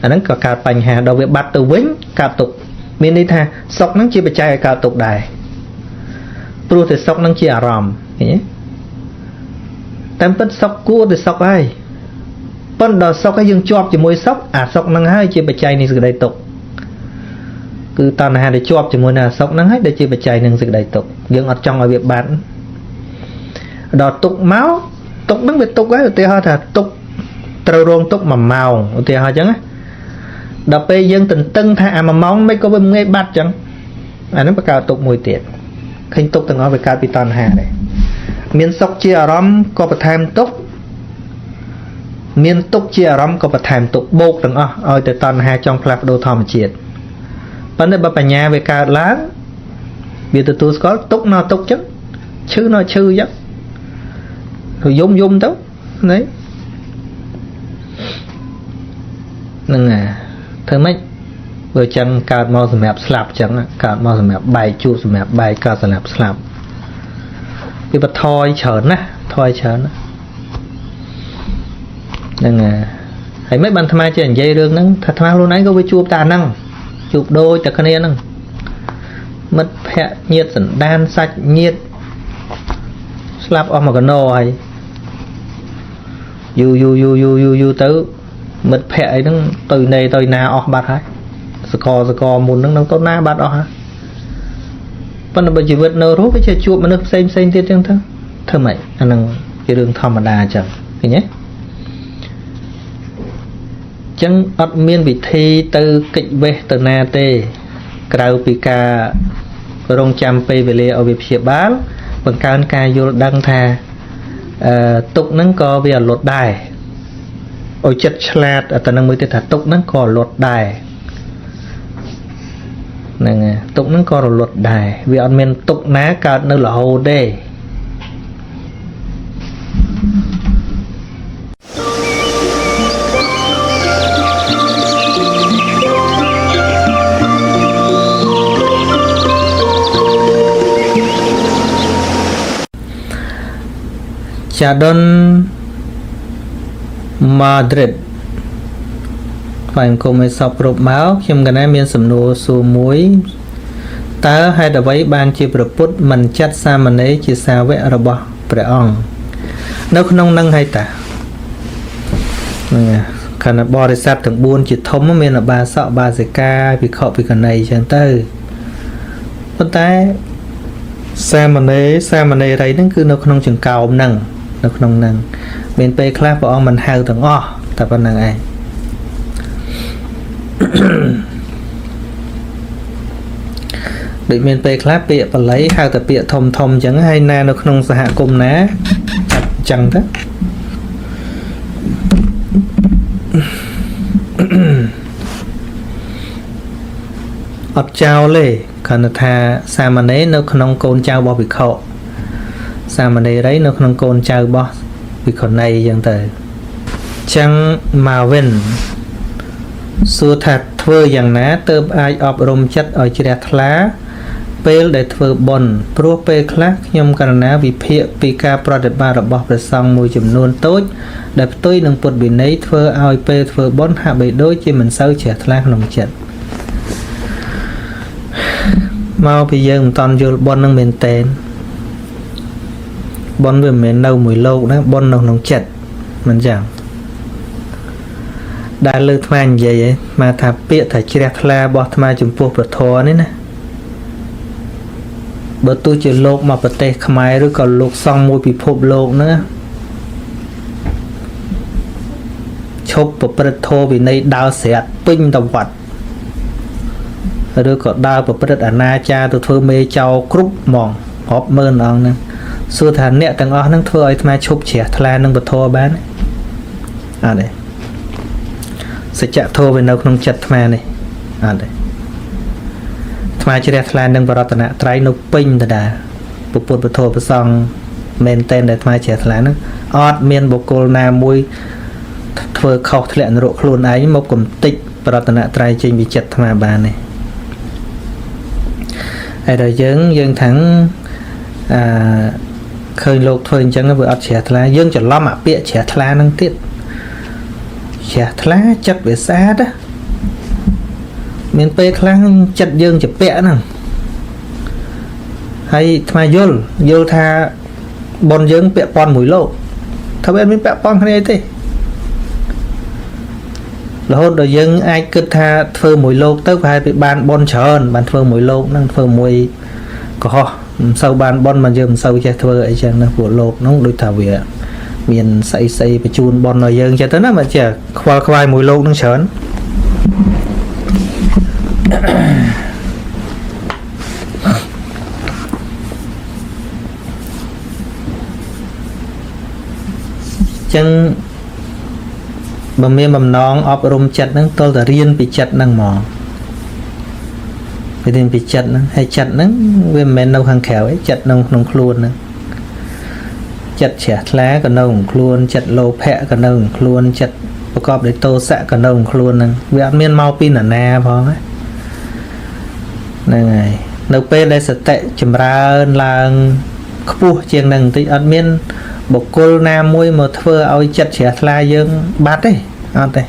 B: nó có cả bánh hà đầu việc bạt từ vinh cả tục miên đi tha sốc nắng chia bạch trai cả tục đài pro thì sốc nắng chia ròm nhé tem tất sốc cua thì sốc ai phân đò sốc cái dương chọp chỉ môi sốc sốc nắng hai chia bạch trai này sự đây tục cứ toàn hà để chọp chỉ môi nào sốc nắng hết để chia bạch trai nên sự đây tục dương ở trong ở việc bán đò tục máu tục nắng việc tục ấy thì họ thà tục trâu rôn tục mà màu thì họ chẳng á đọc bây dân tình tân thà mà mong mấy có bên nghe bắt chẳng nó bắt cao tục mùi tiệt khinh tục từng nói về cao bị toàn hà này miền sốc chia rắm có bật tham tục miền tục chia rắm có bật tham tục bột từng ơi từ toàn hà trong flap đồ thòm triệt vấn đề bà nhà về cao láng vì từ tôi có tục nó tục chứ nó chư chứ rồi dung đó đấy nâng thưa mấy vừa chẳng cao mau sầm mẹp slap chẳng cao mau sầm mẹp bài chu sầm mẹp bài cao sầm mẹp slap វាបថយច្រើនណាស់ថយច្រើនណាស់ហ្នឹងហើយមិនបានអាត្មាចេះនិយាយរឿងហ្នឹងថាអាត្មាខ្លួនឯងក៏វាជួបតែអាហ្នឹងជួបដូចតែគ្នាហ្នឹងមិត្តភ័ក្តិញាតិសន្តានសាច់ញាតិស្លាប់អស់មួយកណោហើយយូរទៅមិត្តភ័ក្តិអីហ្នឹងទៅណាអស់បាត់ហើយសកលមុនហ្នឹងទៅណាបាត់អស់ហើយប៉ុន្តែបើជីវិតនៅរស់វាជាជួបមនុស្សផ្សេងទៀតចឹងទៅធ្វើម៉េចអាហ្នឹងជារឿងធម្មតាចឹងឃើញទេចឹងអត់មានវិធីទៅកិច្ចវេះទៅណាទេក្រៅពីការរងចាំពេលវេលាឲ្យវាព្យាបាលបង្កើនការយល់ដឹងថាទុកហ្នឹងក៏វាលត់ដែរឲ្យចិត្តឆ្លាតតែនឹងមួយទៀតថាទុកហ្នឹងក៏លត់ដែរហ្នឹងទុកហ្នឹងក៏រលត់ដែរវាអត់មានទុកណាកើតនៅរហូតទេចាដុនម៉ាឌ្រីតថ្លែងគុំឲ្យសពគ្រប់មកខ្ញុំកណាមានសំណួរសួរមួយតើហេតុអ្វីបានជាព្រះពុទ្ធមិនចាត់សាមណេរជាសាវករបស់ព្រះអង្គនៅក្នុងនឹងហើយតាខណៈបរិស័ទទាំង4ជាធំមានអបាសកបាសិកាភិក្ខុភិក្ខុនីចឹងទៅប៉ុន្តែសាមណេរហ្នឹងគឺនៅក្នុងចង្កោមហ្នឹងនៅក្នុងហ្នឹងមានពេលខ្លះព្រះអង្គមិនហៅទាំងអស់តែប៉ុណ្្នឹងឯងដូចមានពេលខ្លះពាក្យបល័យហៅតែពាក្យធំអញ្ចឹងហើយណានៅក្នុងសហគមន៍ណាចាត់អញ្ចឹងទៅអត់ចោលទេគ្រាន់តែថាសាមណេរនៅក្នុងកូនចៅរបស់ភិក្ខុសាមណេរីនៅក្នុងកូនចៅរបស់ភិក្ខុនីអញ្ចឹងទៅចឹងមកវិញសួរថាធ្វើយ៉ាងណាទើបអាចអប់រំចិត្តឲ្យជ្រះថ្លាពេលដែលធ្វើបុណ្យព្រោះពេលខ្លះខ្ញុំករណាវិភាគពីការប្រតិបត្តិរបស់ព្រះសង្ឃមួយចំនួនតូចដែលផ្ទុយនឹងពុទ្ធវិន័យធ្វើឲ្យពេលធ្វើបុណ្យហាក់បីដូចជាមិនសូវជ្រះថ្លាក្នុងចិត្តមកពីយើងមិនតន់យល់បុណ្យនឹងមែនតើបុណ្យវាមិនមែននៅមួយលោកណាបុណ្យនៅក្នុងចិត្តមិនចឹងដែលលើថ្មនិយាយមកថាពាក្យថាជ្រះថ្លារបស់ថ្មចំពោះព្រះធម៌នេះណាបើទោះជាលោកមកប្រទេសខ្មែរឬក៏លោកសង្ឃមួយពិភពលោកហ្នឹងឈប់ប្រព្រឹត្តធម៌វិន័យដើរស្រាត់ពេញតវត្តឬក៏ដើរប្រព្រឹត្តអនាចារទៅធ្វើមេចោគ្រប់ហ្មងរាប់ម៉ឺនអង្គហ្នឹងសួរថាអ្នកទាំងអស់ហ្នឹងធ្វើឲ្យអាត្មាឈប់ជ្រះថ្លានឹងពធបានអត់ទេសច្ចធម៌វានៅក្នុងចិត្តអាត្មានេះអត់ទេអាត្មាជ្រះថ្លានឹងបរតនត្រ័យនៅពេញដដែលពុទ្ធពធប្រសងមែនតែនដែលអាត្មាជ្រះថ្លាហ្នឹងអត់មានបុគ្គលណាមួយធ្វើខុសធ្លាក់នរកខ្លួនឯងមកកំតិចបរតនត្រ័យចេញពីចិត្តអាត្មាបានទេហើយដល់យើងថាំងឃើញលោកធ្វើអញ្ចឹងវាអត់ជ្រះថ្លាយើងច្រឡំអាពាក្យជ្រះថ្លាហ្នឹងទៀតជ្រះថ្លាចិត្តវាស្អាតមានពេលខ្លះចិត្តយើងជាពាក់ហ្នឹងហើយថ្មយល់ថាប៉ុនយើងពាក់ព័ន្ធមួយលោកថាវាមានពាក់ព័ន្ធគ្នាទេរហូតដល់យើងអាចគិតថាធ្វើមួយលោកទៅប្រហែលពីបានប៉ុនច្រើនបានធ្វើមួយលោកហ្នឹងធ្វើមួយកុហកមិនសូវបានប៉ុនមកយើងមិនសូវចេះធ្វើអីចឹងណាពួកលោកហ្នឹងដូចថាវាមានស្អីបញ្ជូនប៉ុនឲ្យយើងចេះទៅណាមិនចេះខ្វល់ខ្វាយមួយលោកហ្នឹងច្រើនចឹងបើមានបំណងអប់រំចិត្តហ្នឹងតលតែរៀនពីចិត្តហ្នឹងហ្មងរៀនពីចិត្តហ្នឹងហើយចិត្តហ្នឹងវាមិនមែននៅខាងក្រៅទេចិត្តនៅក្នុងខ្លួនហ្នឹងចិត្តជ្រះថ្លាក៏នៅក្នុងខ្លួនចិត្តលោភៈក៏នៅក្នុងខ្លួនចិត្តប្រកបដោយទោសៈក៏នៅក្នុងខ្លួនហ្នឹងវាអត់មានមកពីនរណាផងហ្នឹងហើយនៅពេលដែលសតិចម្រើនឡើង ខ្ពស់ជាងនឹងបន្តិចអត់មានបុគ្គលណាមួយមកធ្វើឲ្យចិត្តជ្រះថ្លាយើងបាត់ទេអត់ទេ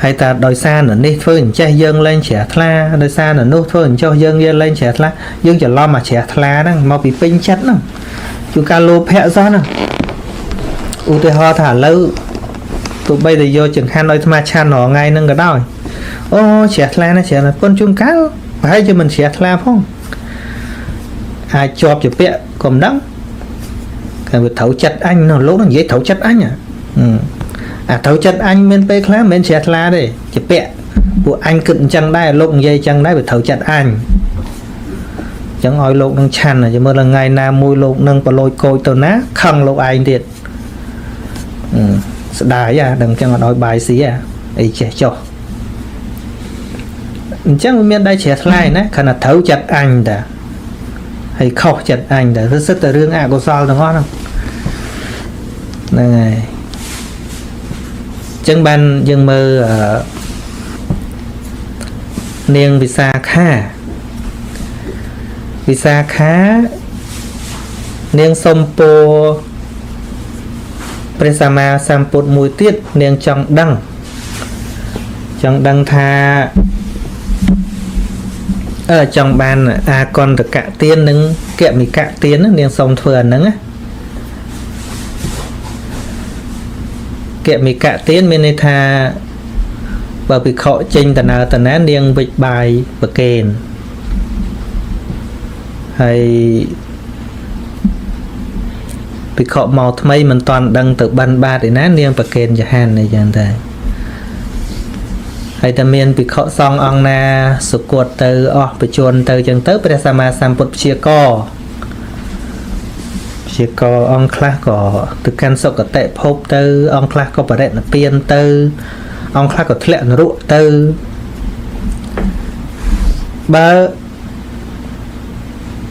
B: ហើយតែដោយសារនេះធ្វើអញ្ចេះយើងលែងជ្រះថ្លាដោយសារនោះធ្វើអញ្ចោះយើងលែងជ្រះថ្លាយើងច្រឡំមកជ្រះថ្លាហ្នឹងមកពីពេញចិត្តហ្នឹងជួនកាលលោភៈសោះហ្នឹងឧទាហរណ៍ថាឥឡូវទោះបីតែយកចង្ហាន់ឲ្យអាត្មាឆាន់រាល់ថ្ងៃហ្នឹងក៏ដោយអូជ្រះថ្លាណាស់ជ្រះណាស់ប៉ុន្តែជួនកាលប្រហែលជាមិនជ្រះថ្លាផងអាចជាប់ជាពាក់ក៏មិនដឹងគេវាត្រូវចិត្តអញនោះលោកនឹងនិយាយត្រូវចិត្តអញអាត្រូវចិត្តអញមានពេលខ្លះមិនមែនជ្រះថ្លាទេជាពាក់ពួកអញគិតអញ្ចឹងដែរលោកនិយាយអញ្ចឹងដែរវាត្រូវចិត្តអញអញ្ចឹងឲ្យលោកនឹងឆាន់តែមើលថ្ងៃណាមួយលោកនឹងប្រឡូចកោចទៅណាខឹងលោកឯងទៀតស្ដាយដឹងចឹងអត់ឲ្យបាយស៊ីអីចេះចុះអញ្ចឹងវាមានដែរជ្រះថ្លាណាខណៈត្រូវចិត្តអញតាហើយខុសចិត្តអញតាវាសិតតែរឿងអកុសលទាំងអស់ហ្នឹងហើយចឹងបានយើងមើលនាងវិសាខានាងសុំពោព្រះសម្មាសម្ពុទ្ធមួយទៀតនាងចង់ដឹងថាចង់បានអាកន្តកៈទាននិងគមិកៈទាននាងសុំធ្វើអាហ្នឹងគមិកៈទានមានន័យថាបើភិក្ខុចេញតណើតណានាងវិច្ចបាយប្រគេនហើយភិក្ខុមកថ្មីមិនតាន់ដឹងទៅបិណ្ឌបាតឯណានាងប្រគេនចហានអីចឹងទៅហើយតែមានភិក្ខុសង្ឃអង្គណាសុគតទៅអស់បច្ចុប្បន្នទៅចឹងទៅព្រះសម្មាសម្ពុទ្ធព្យាករអង្គខ្លះក៏ទៅកាន់សុគតិភពទៅអង្គខ្លះក៏បរិនិព្វានទៅអង្គខ្លះក៏ធ្លាក់នរកទៅបើ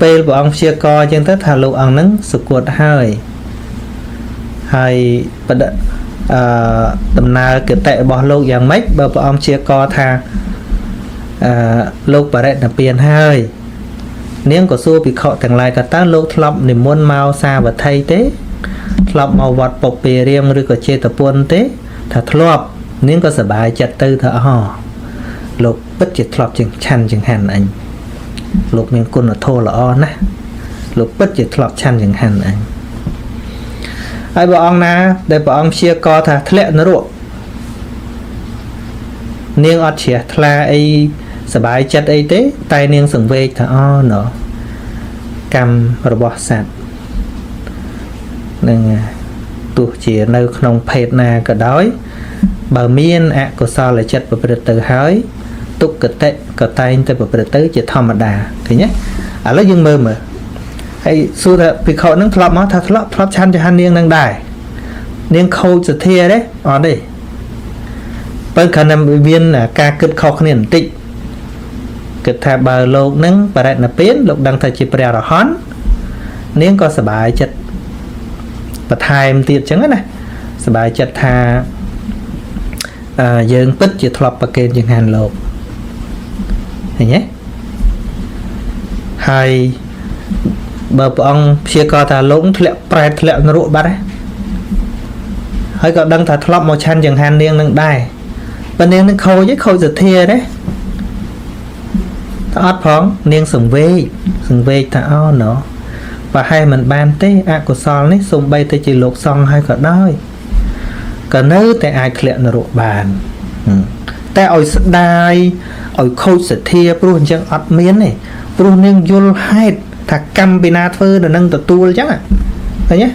B: ពេលព្រះអង្គព្យាករអញ្ចឹងទៅថាលោកអង្គហ្នឹងសុគតហើយបដដំណើរគតិរបស់លោកយ៉ាងម៉េចបើព្រះអង្គព្យាករថាលោកបរិនិព្វានហើយនាងក៏សួរភិក្ខុទាំងឡាយថាតើលោកធ្លាប់និមន្តមកសាវត្ថីទេធ្លាប់មកវត្តពុពេរៀងឬក៏ចេតពុនទេថាធ្លាប់នាងក៏សប្បាយចិត្តទៅថាលោកពិតជាធ្លាប់ឆាន់ចង្ហាន់អញលោកមានគុណធម៌ល្អណាស់លោកពិតជាធ្លាប់ឆាន់ចង្ហាន់អញហើយព្រះអង្គណាដែលព្រះអង្គព្យាករថាធ្លាក់នរកនាងអត់ជ្រះថ្លាអីសบายចិត្តអីទេតែនាងសង្វេគថាណ៎កម្មរបស់សត្វនឹងទោះជានៅក្នុងភេទណាក៏ដោយបើមានអកុសលចិត្តប្រព្រឹត្តទៅហើយទុក្ខតិក៏តែងតែប្រព្រឹត្តទៅជាធម្មតាឃើញទេឥឡូវយើងមើលហើយសួរថាភិក្ខុនឹងធ្លាប់មកថាធ្លាប់ឆាន់ចហាននាងនឹងដែរនាងខូចសទ្ធាទេអត់ទេបើខណៈមានការគិតខុសគ្នាបន្តិចគិតថាបើលោកនឹងបរិនិព្វានលោកដឹងថាជាព្រះអរហន្តនាងក៏សប្បាយចិត្តបន្ថែមទៀតចឹងណាសប្បាយចិត្តថាយើងពិតជាធ្លាប់ប្រគេនចង្ហាន់លោកឃើញទេហើយបើព្រះអង្គព្យាករថាលោកធ្លាក់ប្រែតធ្លាក់នរកបាត់ហើយក៏ដឹងថាធ្លាប់មកឆាន់ចង្ហាន់នាងនឹងដែរប៉ុន្តែនាងនឹងខូចសទ្ធាទេអត់ផងនាងសង្វេគថាណ៎ប្រហែលមិនបានទេអកុសលនេះសូម្បីតែជាលោកសង្ឃហើយក៏ដោយក៏នៅតែអាចធ្លាក់នរកបានតែឲ្យស្ដាយឲ្យខូចសទ្ធាព្រោះអញ្ចឹងអត់មានទេព្រោះនាងយល់ហេតុថាកម្មពីណាធ្វើដល់នឹងទទួលអញ្ចឹងឃើញទេ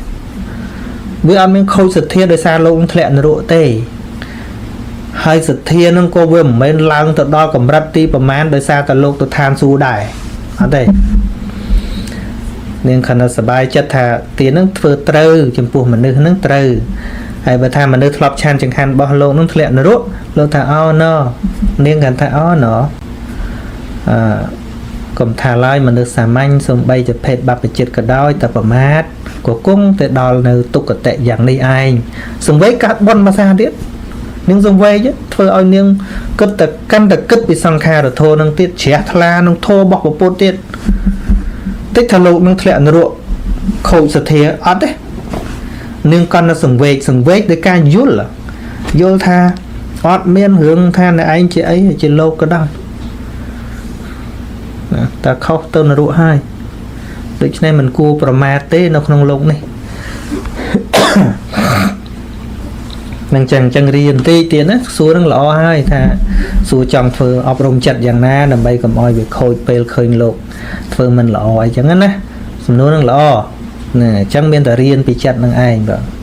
B: វាអត់មានខូចសទ្ធាដោយសារលោកធ្លាក់នរកទេហើយសទ្ធានឹងក៏វាមិនមែនឡើងទៅដល់កម្រិតទីប្រមាណដោយសារតែលោកទៅឋានសួគ៌ដែរអត់ទេនាងខណៈសប្បាយចិត្តថាទាននឹងធ្វើត្រូវចំពោះមនុស្សនឹងត្រូវហើយបើថាមនុស្សធ្លាប់ឆានចង្ហាន់របស់លោកនឹងធ្លាក់នរកលោកថានាងគាត់ថាកុំថាឡើយមនុស្សសាមញ្ញសំបីជាភេទបព្វជិតក៏ដោយតែប្រមាថក៏គង់ទៅដល់នៅទុក្ខតិយ៉ាងនេះឯងសង្វេគកាត់បន់មកសាទៀតនាងសង្វេគធ្វើឲ្យនាងគិតតែកាន់តែគិតពីសង្ខារធម៌នឹងទៀតជ្រះថ្លានឹងធម៌របស់ពុទ្ធទៀតតិចថាលោកនឹងធ្លាក់នរក ខូចសទ្ធាអត់ទេនឹងកាន់តែសង្វេគដោយការយល់ថាអត់មានរឿងថាអ្នកឯងជាអីជាលោកក៏ដោយណាតែខុសទៅនរកហើយដូច្នេះមិនគួរប្រមាទទេនៅក្នុងលោកនេះនឹងចឹងរៀនតិចទៀតណាសួរនឹងល្អហើយថាសួរចង់ធ្វើអប់រំចិត្តយ៉ាងណាដើម្បីកុំឲ្យវាខូចពេលឃើញលោកធ្វើមិនល្អអីចឹងណាសំណួរនឹងល្អណាអញ្ចឹងមានតែរៀនពីចិត្តនឹងឯងបាទ